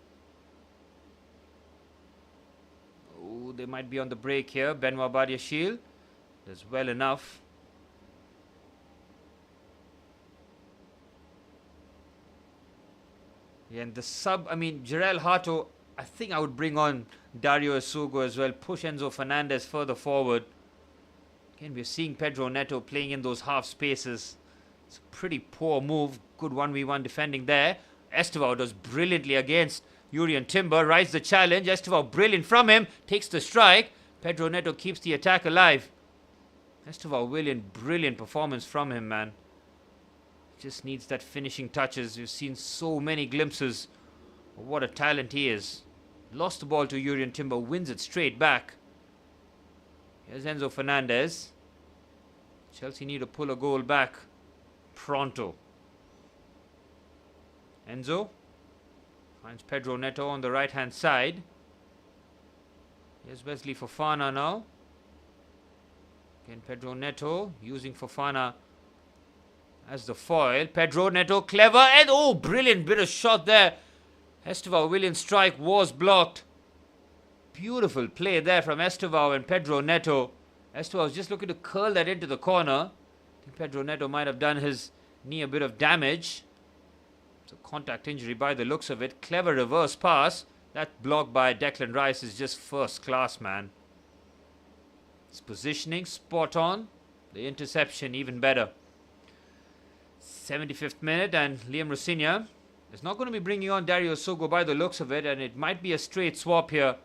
Oh, they might be on the break here. Benoit Badiashile does well enough. Yeah, and the sub, I mean, Jarell Hato, I think I would bring on Dario Esugo as well. Push Enzo Fernandez further forward. Again, we're seeing Pedro Neto playing in those half spaces. It's a pretty poor move. Good 1v1 defending there. Estevao does brilliantly against Urian Timber. Rides the challenge. Estevao brilliant from him. Takes the strike. Pedro Neto keeps the attack alive. Estevao brilliant performance from him, man. Just needs that finishing touches. We've seen so many glimpses of what a talent he is. Lost the ball to Urian Timber. Wins it straight back. Here's Enzo Fernandez. Chelsea need to pull a goal back pronto. Enzo finds Pedro Neto on the right hand side. Here's Wesley Fofana now. Again, Pedro Neto using Fofana as the foil. Pedro Neto clever and oh, brilliant bit of shot there. Estevao Williams' strike was blocked. Beautiful play there from Estevao and Pedro Neto. Estevao was just looking to curl that into the corner. I think Pedro Neto might have done his knee a bit of damage. It's a contact injury by the looks of it. Clever reverse pass. That block by Declan Rice is just first class, man. His positioning spot on. The interception even better. 75th minute and Liam Rosinia is not going to be bringing on Dario Esugo by the looks of it, and it might be a straight swap here.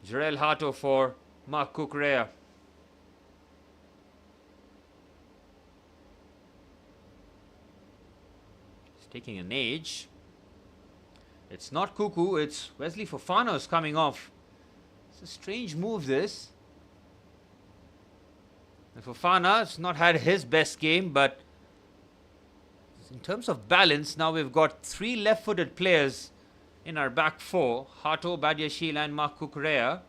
Jarell Hato for Marc Cucurella. He's taking an age. It's not Cuckoo, it's Wesley Fofana is coming off. It's a strange move, this. And Fofana has not had his best game, but in terms of balance, now we've got three left-footed players in our back four. Hato, Badiashile and Marc Cucurella.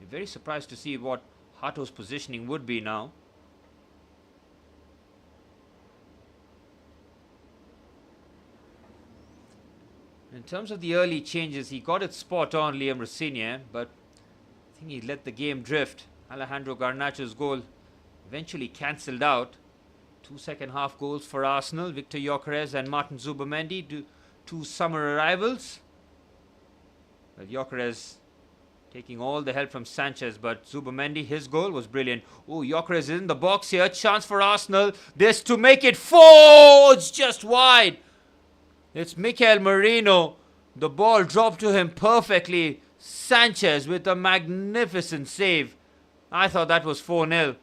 You're very surprised to see what Hato's positioning would be now. In terms of the early changes, he got it spot on, Liam Rosinia, but I think he let the game drift. Alejandro Garnacho's goal eventually cancelled out. 2 second half goals for Arsenal. Victor Gyökeres and Martin Zubimendi, two summer arrivals. Well, Gyökeres taking all the help from Sanchez, but Zubimendi, his goal was brilliant. Oh, Gyökeres is in the box here. Chance for Arsenal. This to make it 4. It's just wide. It's Mikel Merino. The ball dropped to him perfectly. Sanchez with a magnificent save. I thought that was 4-0.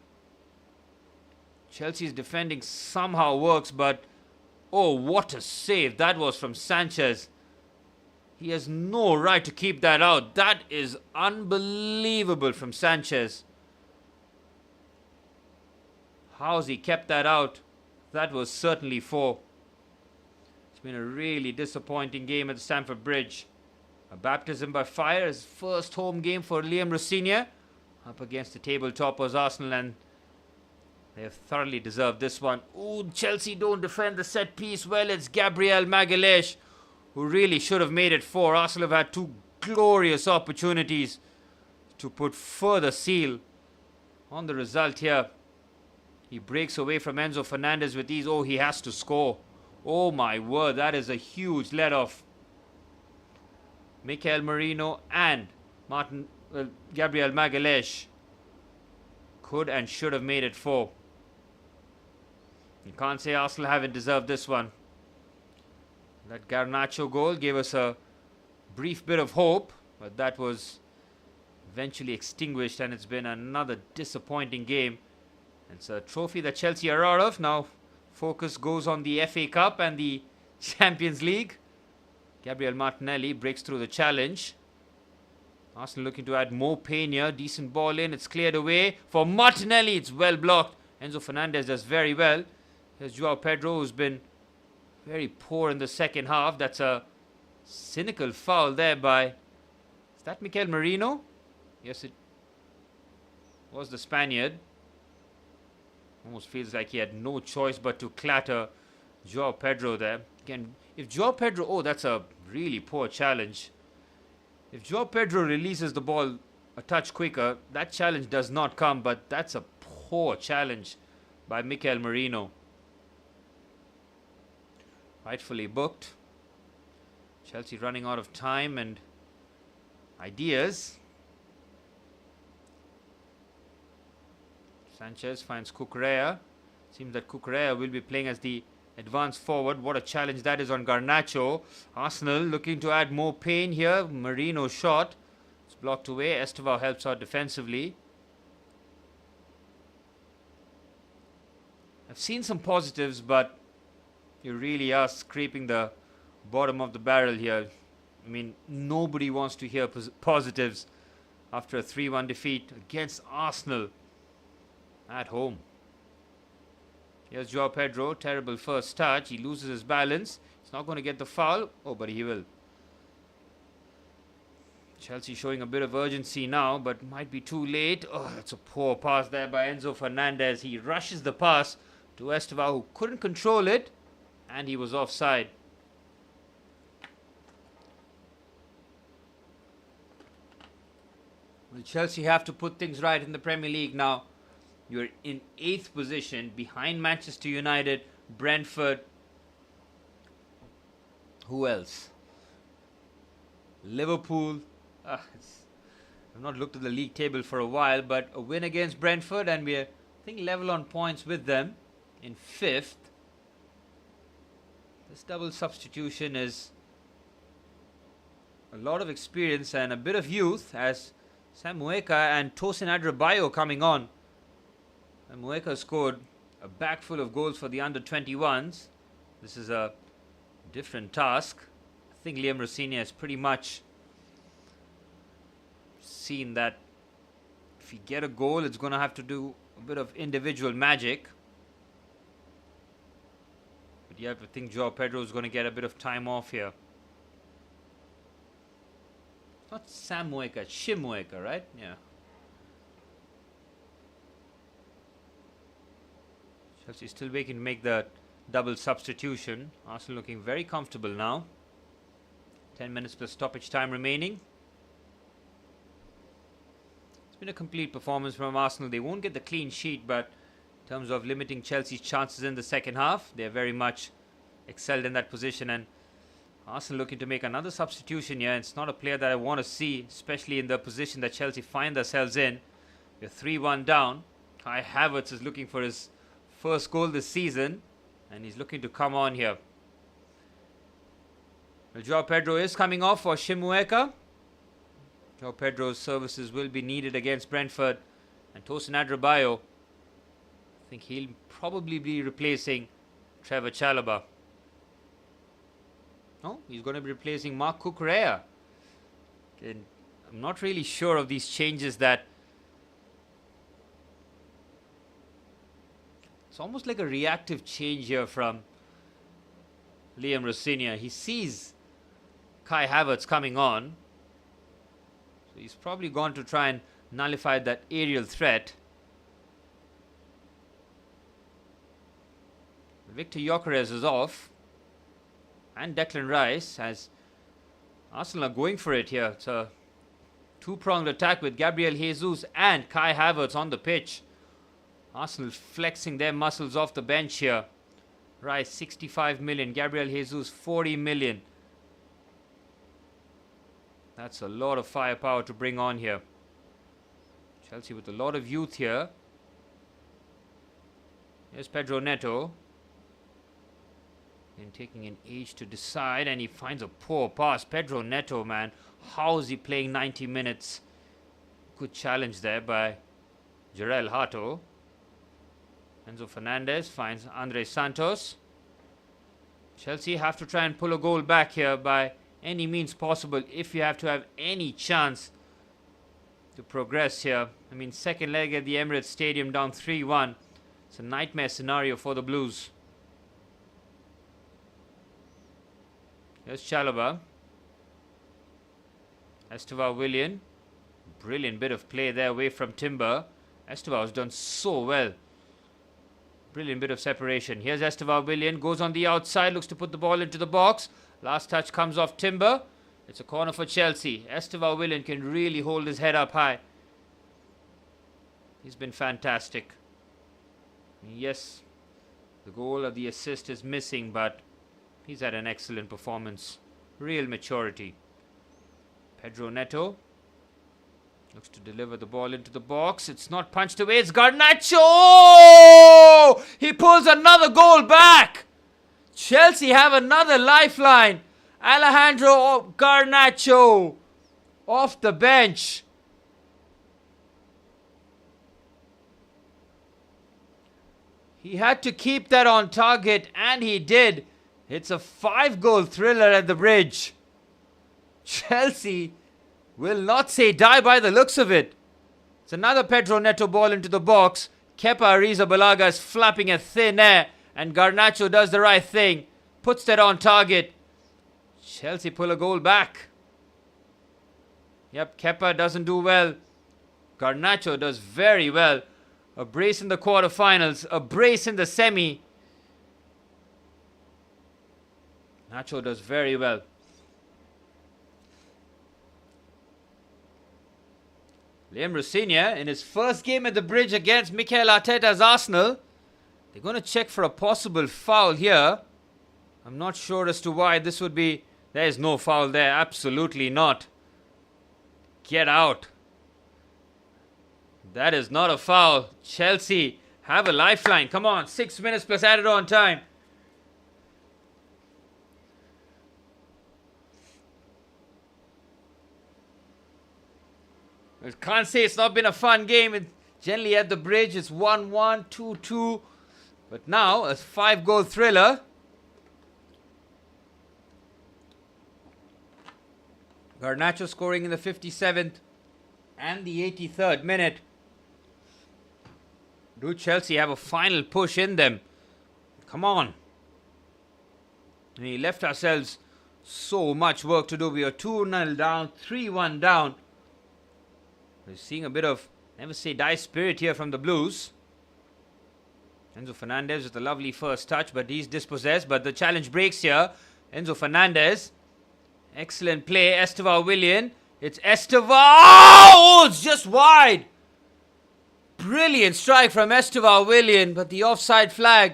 Chelsea's defending somehow works, but oh, what a save that was from Sanchez. He has no right to keep that out. That is unbelievable from Sanchez. How's he kept that out? That was certainly 4. It's been a really disappointing game at Stamford Bridge. A baptism by fire, his first home game for Liam Rosinia. Up against the table toppers Arsenal, and they have thoroughly deserved this one. Ooh, Chelsea don't defend the set piece well. It's Gabriel Magalhaes who really should have made it 4. Arsenal have had 2 glorious opportunities to put further seal on the result here. He breaks away from Enzo Fernandez with ease. Oh, he has to score. Oh my word, that is a huge let-off. Mikel Merino and Gabriel Magalhaes could and should have made it 4. You can't say Arsenal haven't deserved this one. That Garnacho goal gave us a brief bit of hope, but that was eventually extinguished, and it's been another disappointing game. It's a trophy that Chelsea are out of. Now focus goes on the FA Cup and the Champions League. Gabriel Martinelli breaks through the challenge. Arsenal looking to add more pain here. Decent ball in. It's cleared away for Martinelli. It's well blocked. Enzo Fernandez does very well. Here's Joao Pedro, who's been very poor in the second half. That's a cynical foul there by... Is that Mikel Merino? Yes, it was the Spaniard. Almost feels like he had no choice but to clatter Joao Pedro there. Again, if Joao Pedro... Oh, that's a really poor challenge. If Joao Pedro releases the ball a touch quicker, that challenge does not come, but that's a poor challenge by Mikel Merino. Rightfully booked. Chelsea running out of time and ideas. Sanchez finds Cucurella. Seems that Cucurella will be playing as the advanced forward. What a challenge that is on Garnacho. Arsenal looking to add more pain here. Marino's shot. It's blocked away. Estevao helps out defensively. I've seen some positives, but you really are scraping the bottom of the barrel here. I mean, nobody wants to hear positives after a 3-1 defeat against Arsenal at home. Here's Joao Pedro. Terrible first touch. He loses his balance. He's not going to get the foul. Oh, but he will. Chelsea showing a bit of urgency now, but might be too late. Oh, that's a poor pass there by Enzo Fernandez. He rushes the pass to Estevao, who couldn't control it, and he was offside. Well, Chelsea have to put things right in the Premier League now. You're in 8th position behind Manchester United, Brentford. Who else? Liverpool. I've not looked at the league table for a while, but a win against Brentford and we're, I think, level on points with them in 5th. This double substitution is a lot of experience and a bit of youth as Sam Mueka and Tosin Adrabayo coming on. And Mueka scored a bag full of goals for the under-21s. This is a different task. I think Liam Rossini has pretty much seen that if you get a goal, it's going to have to do a bit of individual magic. But yeah, I think Joao Pedro is going to get a bit of time off here. Not Sam Mueka, Shim Mueka, right? Yeah. Chelsea still waiting to make the double substitution. Arsenal looking very comfortable now. 10 minutes plus stoppage time remaining. It's been a complete performance from Arsenal. They won't get the clean sheet, but in terms of limiting Chelsea's chances in the second half, they're very much excelled in that position. And Arsenal looking to make another substitution here. It's not a player that I want to see, especially in the position that Chelsea find themselves in. We're 3-1 down. Kai Havertz is looking for his first goal this season, and he's looking to come on here. Well, Joao Pedro is coming off for Shimueka. Joao Pedro's services will be needed against Brentford. And Tosin Adrabayo, I think he'll probably be replacing Trevor Chalobah. No, he's going to be replacing Marc Cucurella. And I'm not really sure of these changes that... It's almost like a reactive change here from Liam Rossini. He sees Kai Havertz coming on. So he's probably gone to try and nullify that aerial threat. Victor Gyökeres is off. And Declan Rice, as Arsenal are going for it here. It's a two-pronged attack with Gabriel Jesus and Kai Havertz on the pitch. Arsenal flexing their muscles off the bench here. Rice 65 million, Gabriel Jesus 40 million. That's a lot of firepower to bring on here. Chelsea with a lot of youth here. Here's Pedro Neto. And taking an age to decide, and he finds a poor pass. Pedro Neto, man, how is he playing 90 minutes? Good challenge there by Jarell Hato. Enzo Fernandez finds Andre Santos. Chelsea have to try and pull a goal back here by any means possible if you have to have any chance to progress here. I mean, second leg at the Emirates Stadium down 3-1. It's a nightmare scenario for the Blues. Here's Chalobah. Estevao Willian. Brilliant bit of play there away from Timber. Estevao has done so well. Brilliant bit of separation. Here's Estevao Willian. Goes on the outside. Looks to put the ball into the box. Last touch comes off Timber. It's a corner for Chelsea. Estevao Willian can really hold his head up high. He's been fantastic. Yes, the goal or the assist is missing, but he's had an excellent performance Real maturity. Pedro Neto looks to deliver the ball into the box. It's not punched away. It's Garnacho! He pulls another goal back. Chelsea have another lifeline. Alejandro Garnacho off the bench. He had to keep that on target, and he did. It's a 5-goal thriller at the Bridge. Chelsea will not say die by the looks of it. It's another Pedro Neto ball into the box. Kepa Arrizabalaga is flapping at thin air, and Garnacho does the right thing. Puts that on target. Chelsea pull a goal back. Yep, Kepa doesn't do well. Garnacho does very well. A brace in the quarterfinals, a brace in the semi. Nacho does very well. Liam Rosinia, in his first game at the Bridge against Mikel Arteta's Arsenal, they're going to check for a possible foul here. I'm not sure as to why this would be. There is no foul there, absolutely not. Get out. That is not a foul. Chelsea have a lifeline. Come on, 6 minutes plus added on time. I can't say it's not been a fun game. It's generally at the Bridge, it's 1-1, 2-2. But now, a 5-goal thriller. Garnacho scoring in the 57th and the 83rd minute. Do Chelsea have a final push in them? Come on. We left ourselves so much work to do. We are 2-0 down, 3-1 down. We're seeing a bit of, never say die spirit here from the Blues. Enzo Fernandez with a lovely first touch, but he's dispossessed. But the challenge breaks here. Enzo Fernandez. Excellent play. Estevan Willian. It's Estevan. Oh, it's just wide. Brilliant strike from Estevan Willian, but the offside flag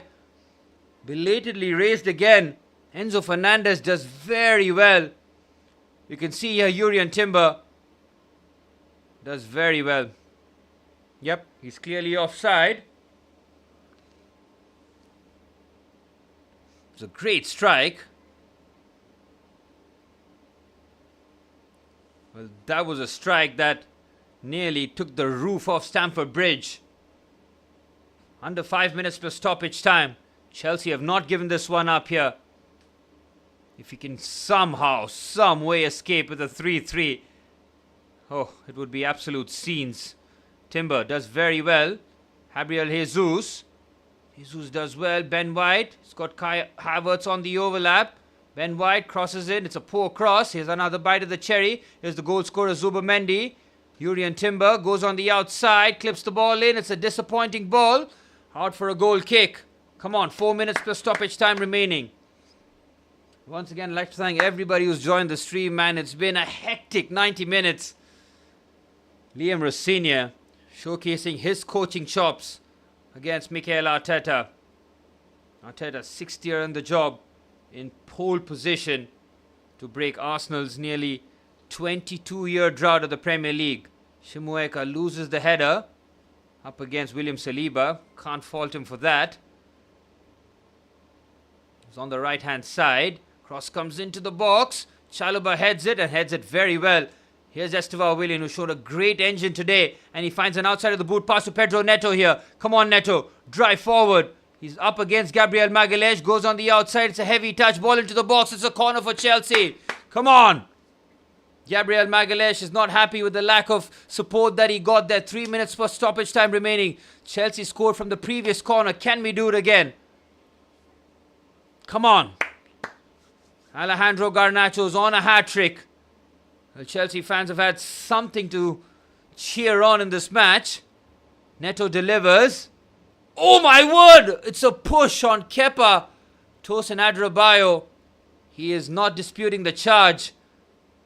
belatedly raised again. Enzo Fernandez does very well. You can see here Jurrien Timber does very well. Yep, he's clearly offside. It's a great strike. Well, that was a strike that nearly took the roof off Stamford Bridge. Under 5 minutes plus stoppage time. Chelsea have not given this one up here. If he can somehow, some way escape with a 3-3. Oh, it would be absolute scenes. Timber does very well. Gabriel Jesus. Jesus does well. Ben White. He's got Kai Havertz on the overlap. Ben White crosses in. It's a poor cross. Here's another bite of the cherry. Here's the goal scorer Zubimendi. Jurrien Timber goes on the outside. Clips the ball in. It's a disappointing ball. Out for a goal kick. Come on. 4 minutes plus stoppage time remaining. Once again, I'd like to thank everybody who's joined the stream, man. It's been a hectic 90 minutes. Liam Rosinia showcasing his coaching chops against Mikel Arteta. Arteta, sixth year on the job, in pole position to break Arsenal's nearly 22-year drought of the Premier League. Shimueka loses the header up against William Saliba. Can't fault him for that. He's on the right-hand side. Cross comes into the box. Chalobah heads it and heads it very well. Here's Estevan Willian, who showed a great engine today. And he finds an outside of the boot pass to Pedro Neto here. Come on, Neto. Drive forward. He's up against Gabriel Magalhaes. Goes on the outside. It's a heavy touch. Ball into the box. It's a corner for Chelsea. Come on. Gabriel Magalhaes is not happy with the lack of support that he got there. 3 minutes for stoppage time remaining. Chelsea scored from the previous corner. Can we do it again? Come on. Alejandro Garnacho's on a hat-trick. Well, Chelsea fans have had something to cheer on in this match. Neto delivers. Oh my word! It's a push on Kepa. Tosin Adrabayo. He is not disputing the charge.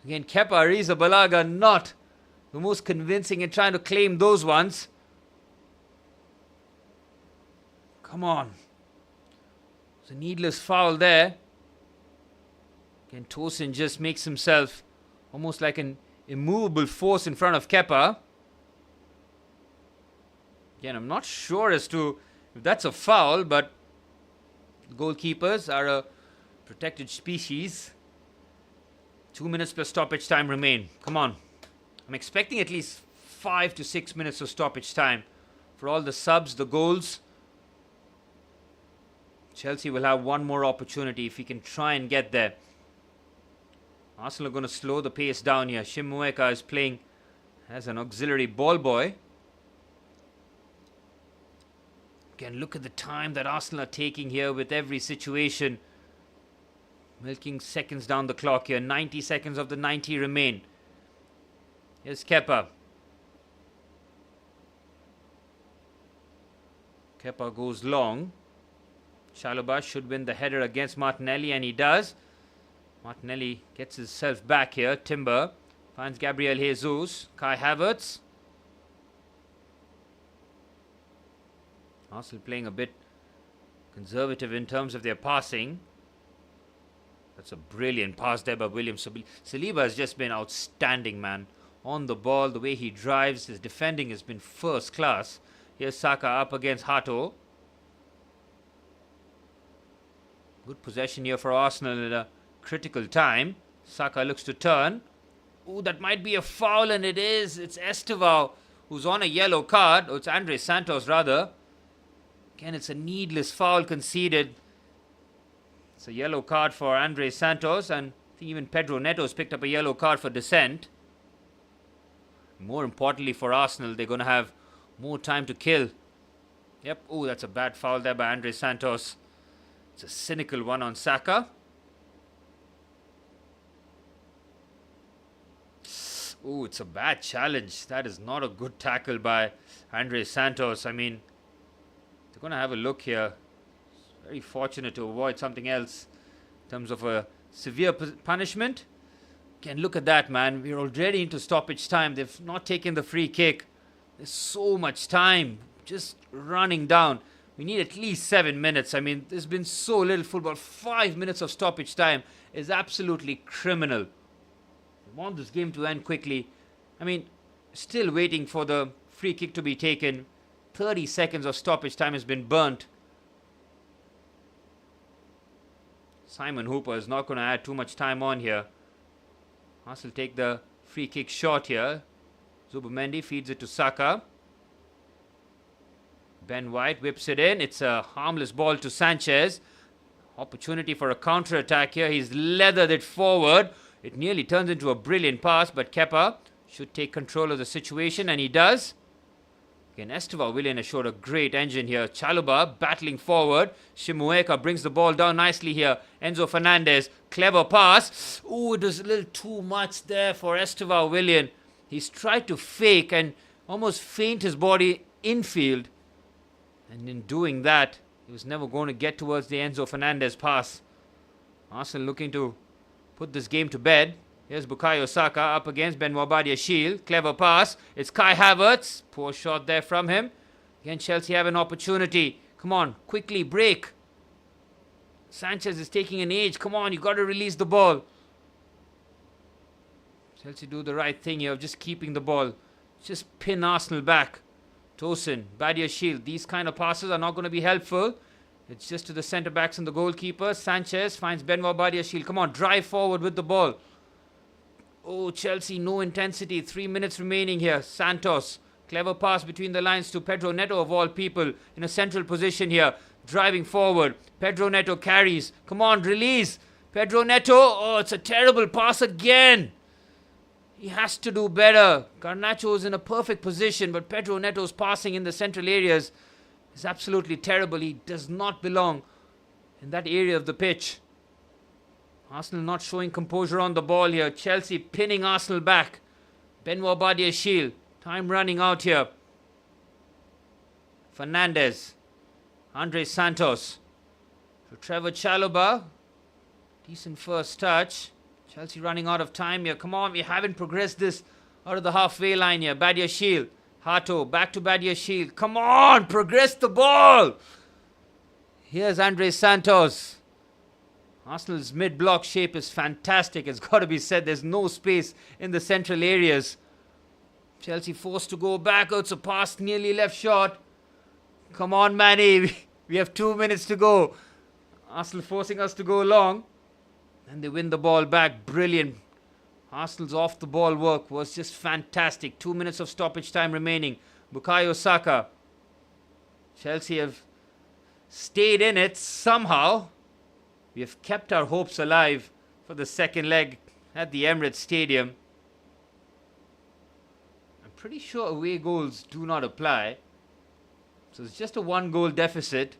Again, Kepa Arrizabalaga not the most convincing in trying to claim those ones. Come on. It's a needless foul there. Again, Tosin just makes himself almost like an immovable force in front of Kepa. Again, I'm not sure as to if that's a foul, but goalkeepers are a protected species. 2 minutes plus stoppage time remain. Come on. I'm expecting at least 5 to 6 minutes of stoppage time for all the subs, the goals. Chelsea will have one more opportunity if he can try and get there. Arsenal are going to slow the pace down here. Shimueka is playing as an auxiliary ball boy. Again, look at the time that Arsenal are taking here with every situation. Milking seconds down the clock here. 90 seconds of the 90 remain. Here's Kepa. Kepa goes long. Chalobah should win the header against Martinelli, and he does. Martinelli gets himself back here. Timber finds Gabriel Jesus. Kai Havertz. Arsenal playing a bit conservative in terms of their passing. That's a brilliant pass there by William Saliba has just been outstanding, man. On the ball, the way he drives, his defending has been first class. Here's Saka up against Hato. Good possession here for Arsenal at a critical time. Saka looks to turn. Oh, that might be a foul, and it is. It's Estevao who's on a yellow card. Oh, it's Andres Santos rather. Again, it's a needless foul conceded. It's a yellow card for Andres Santos, and I think even Pedro Neto's picked up a yellow card for dissent. More importantly for Arsenal, they're going to have more time to kill. Yep. Oh, that's a bad foul there by Andres Santos. It's a cynical one on Saka. Oh, it's a bad challenge. That is not a good tackle by Andres Santos. I mean, they're going to have a look here. It's very fortunate to avoid something else in terms of a severe punishment. Again, look at that, man. We're already into stoppage time. They've not taken the free kick. There's so much time just running down. We need at least 7 minutes. I mean, there's been so little football. 5 minutes of stoppage time is absolutely criminal. We want this game to end quickly. I mean, still waiting for the free kick to be taken. 30 seconds of stoppage time has been burnt. Simon Hooper is not going to add too much time on here. Arsenal take the free kick shot here. Zubimendi feeds it to Saka. Ben White whips it in. It's a harmless ball to Sanchez. Opportunity for a counter-attack here. He's leathered it forward. It nearly turns into a brilliant pass, but Kepa should take control of the situation, and he does. Again, Estevao Willian has showed a great engine here. Chalobah battling forward. Shimueka brings the ball down nicely here. Enzo Fernandez, clever pass. Oh, it was a little too much there for Estevao Willian. He's tried to fake and almost feint his body infield. And in doing that, he was never going to get towards the Enzo Fernandez pass. Arsenal looking to put this game to bed. Here's Bukayo Saka up against Benoit Badiashile. Clever pass. It's Kai Havertz. Poor shot there from him. Again, Chelsea have an opportunity. Come on, quickly break. Sanchez is taking an age. Come on, you got to release the ball. Chelsea do the right thing here of just keeping the ball. Just pin Arsenal back. Tosin, Badiashile. These kind of passes are not going to be helpful. It's just to the centre backs and the goalkeeper. Sanchez finds Benoit Badiashile. Come on, drive forward with the ball. Oh, Chelsea, no intensity. 3 minutes remaining here. Santos, clever pass between the lines to Pedro Neto of all people in a central position here. Driving forward. Pedro Neto carries. Come on, release. Pedro Neto. Oh, it's a terrible pass again. He has to do better. Garnacho is in a perfect position, but Pedro Neto's passing in the central areas is absolutely terrible. He does not belong in that area of the pitch. Arsenal not showing composure on the ball here. Chelsea pinning Arsenal back. Benoit Badiashile. Time running out here. Fernandez. Andres Santos. To Trevor Chalobah. Decent first touch. Chelsea running out of time here. Come on, we haven't progressed this out of the halfway line here. Badiashile. Hato. Back to Badiashile. Come on, progress the ball. Here's Andres Santos. Arsenal's mid-block shape is fantastic. It's got to be said. There's no space in the central areas. Chelsea forced to go back. Oh, it's a pass nearly left shot. Come on, Manny. We have 2 minutes to go. Arsenal forcing us to go long. And they win the ball back. Brilliant. Arsenal's off-the-ball work was just fantastic. 2 minutes of stoppage time remaining. Bukayo Saka. Chelsea have stayed in it somehow. We have kept our hopes alive for the second leg at the Emirates Stadium. I'm pretty sure away goals do not apply. So it's just a 1-goal deficit.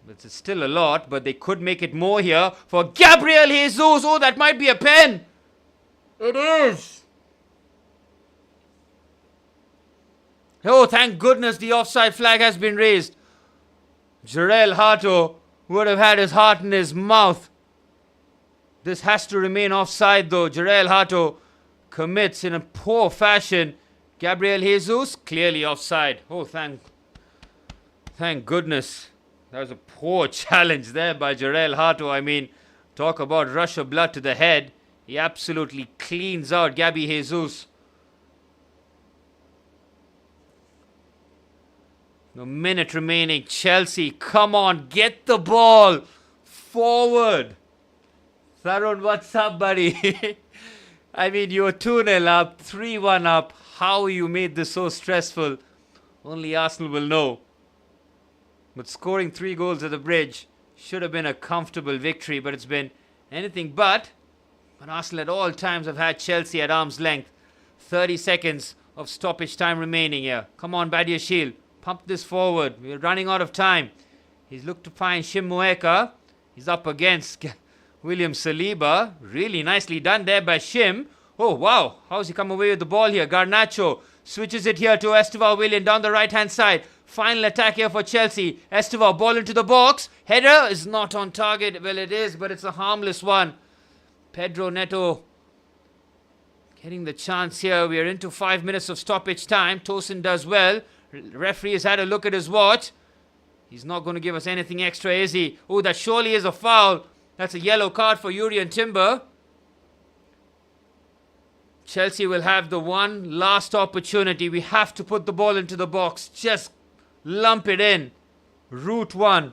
But it's still a lot, but they could make it more here for Gabriel Jesus. Oh, that might be a pen. It is. Oh, thank goodness the offside flag has been raised. Jarell Hato would have had his heart in his mouth. This has to remain offside though. Jarell Hato commits in a poor fashion. Gabriel Jesus clearly offside. Oh, thank goodness. That was a poor challenge there by Jarell Hato. I mean, talk about rush of blood to the head. He absolutely cleans out Gabby Jesus. A minute remaining. Chelsea, come on, get the ball forward. Tharun, what's up, buddy? I mean, you were 2-0 up, 3-1 up. How you made this so stressful, only Arsenal will know. But scoring 3 goals at the bridge should have been a comfortable victory, but it's been anything but. But Arsenal at all times have had Chelsea at arm's length. 30 seconds of stoppage time remaining here. Come on, Badiashile. Pump this forward. We're running out of time. He's looked to find Shim Mueka. He's up against William Saliba. Really nicely done there by Shim. Oh, wow. How's he come away with the ball here? Garnacho switches it here to Esteval Willian down the right-hand side. Final attack here for Chelsea. Esteval, ball into the box. Header is not on target. Well, it is, but it's a harmless one. Pedro Neto getting the chance here. We are into 5 minutes of stoppage time. Tosin does well. Referee has had a look at his watch. He's not going to give us anything extra, is he? Oh, that surely is a foul. That's a yellow card for Urian Timber. Chelsea will have the one last opportunity. We have to put the ball into the box. Just lump it in. Route 1.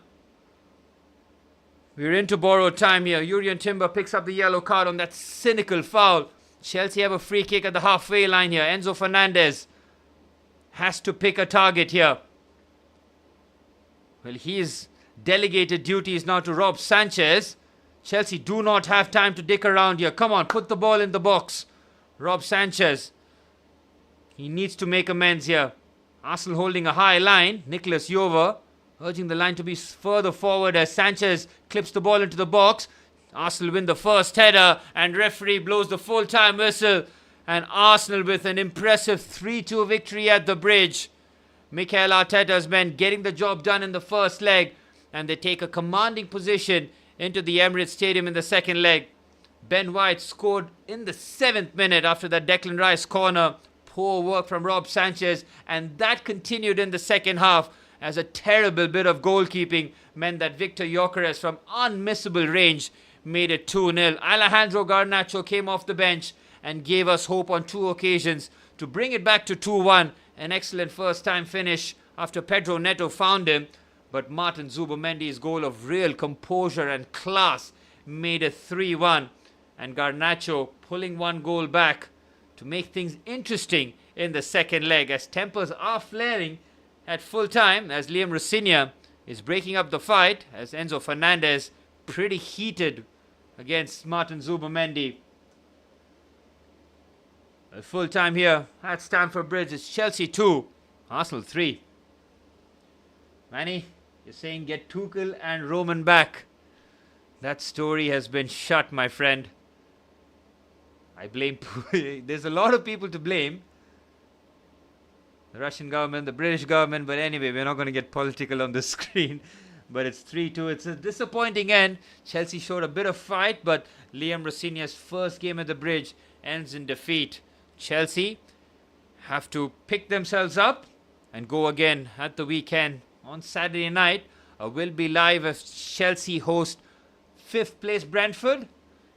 We're into borrowed time here. Urian Timber picks up the yellow card on that cynical foul. Chelsea have a free kick at the halfway line here. Enzo Fernandez has to pick a target here. Well, he's delegated duties now to Rob Sanchez. Chelsea do not have time to dick around here. Come on, put the ball in the box. Rob Sanchez. He needs to make amends here. Arsenal holding a high line. Nicholas Jover urging the line to be further forward as Sanchez clips the ball into the box. Arsenal win the first header and referee blows the full-time whistle. And Arsenal with an impressive 3-2 victory at the bridge. Mikel Arteta's men getting the job done in the first leg. And they take a commanding position into the Emirates Stadium in the second leg. Ben White scored in the 7th minute after that Declan Rice corner. Poor work from Rob Sanchez. And that continued in the second half as a terrible bit of goalkeeping meant that Victor Gyökeres from unmissable range made it 2-0. Alejandro Garnacho came off the bench and gave us hope on 2 occasions to bring it back to 2-1. An excellent first-time finish after Pedro Neto found him. But Martin Zubimendi's goal of real composure and class made it 3-1. And Garnacho pulling 1 goal back to make things interesting in the second leg as tempers are flaring at full time as Liam Rosinha is breaking up the fight as Enzo Fernandez pretty heated against Martin Zubimendi. Full time here at Stamford Bridge. It's Chelsea 2, Arsenal 3. Manny, you're saying get Tuchel and Roman back. That story has been shut, my friend. I blame... There's a lot of people to blame. The Russian government, the British government. But anyway, we're not going to get political on the screen. But it's 3-2. It's a disappointing end. Chelsea showed a bit of fight. But Liam Rosinha's first game at the bridge ends in defeat. Chelsea have to pick themselves up and go again at the weekend on Saturday night. We'll be live as Chelsea host 5th place Brentford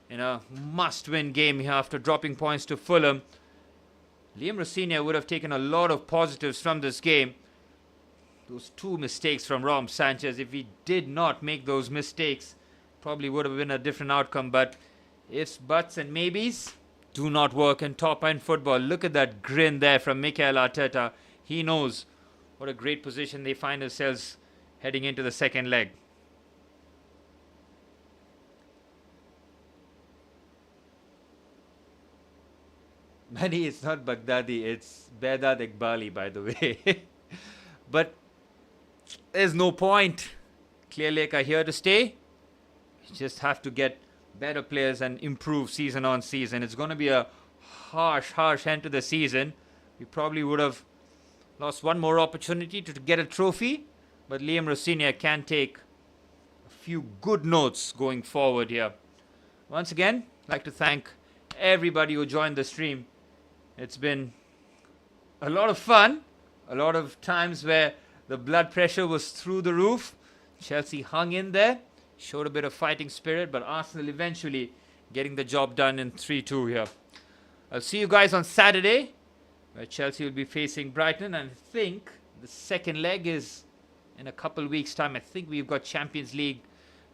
in a must-win game here after dropping points to Fulham. Liam Rosenior would have taken a lot of positives from this game. Those 2 mistakes from Rom Sanchez, if he did not make those mistakes, probably would have been a different outcome. But ifs, buts and maybes do not work in top-end football. Look at that grin there from Mikel Arteta. He knows what a great position they find themselves heading into the second leg. Mani, it's not Baghdadi, it's Bedad Iqbali, by the way. But there's no point. Clear Lake are here to stay. You just have to get better players and improve season on season. It's going to be a harsh end to the season. We probably would have lost one more opportunity to get a trophy, but Liam Rosenior can take a few good notes going forward here. Once again, I'd like to thank everybody who joined the stream. It's been a lot of fun, a lot of times where the blood pressure was through the roof. Chelsea hung in there, showed a bit of fighting spirit, but Arsenal eventually getting the job done in 3-2 here. I'll see you guys on Saturday, where Chelsea will be facing Brighton, and I think the second leg is in a couple weeks' time. I think we've got Champions League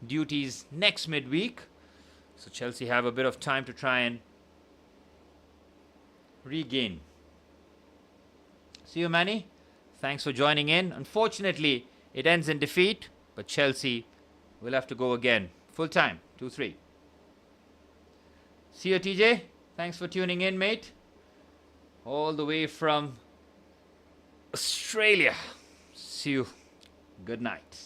duties next midweek, so Chelsea have a bit of time to try and regain. See you, Manny. Thanks for joining in. Unfortunately, it ends in defeat, but Chelsea will have to go again. Full time, 2-3. See you, TJ. Thanks for tuning in, mate. All the way from Australia. See you. Good night.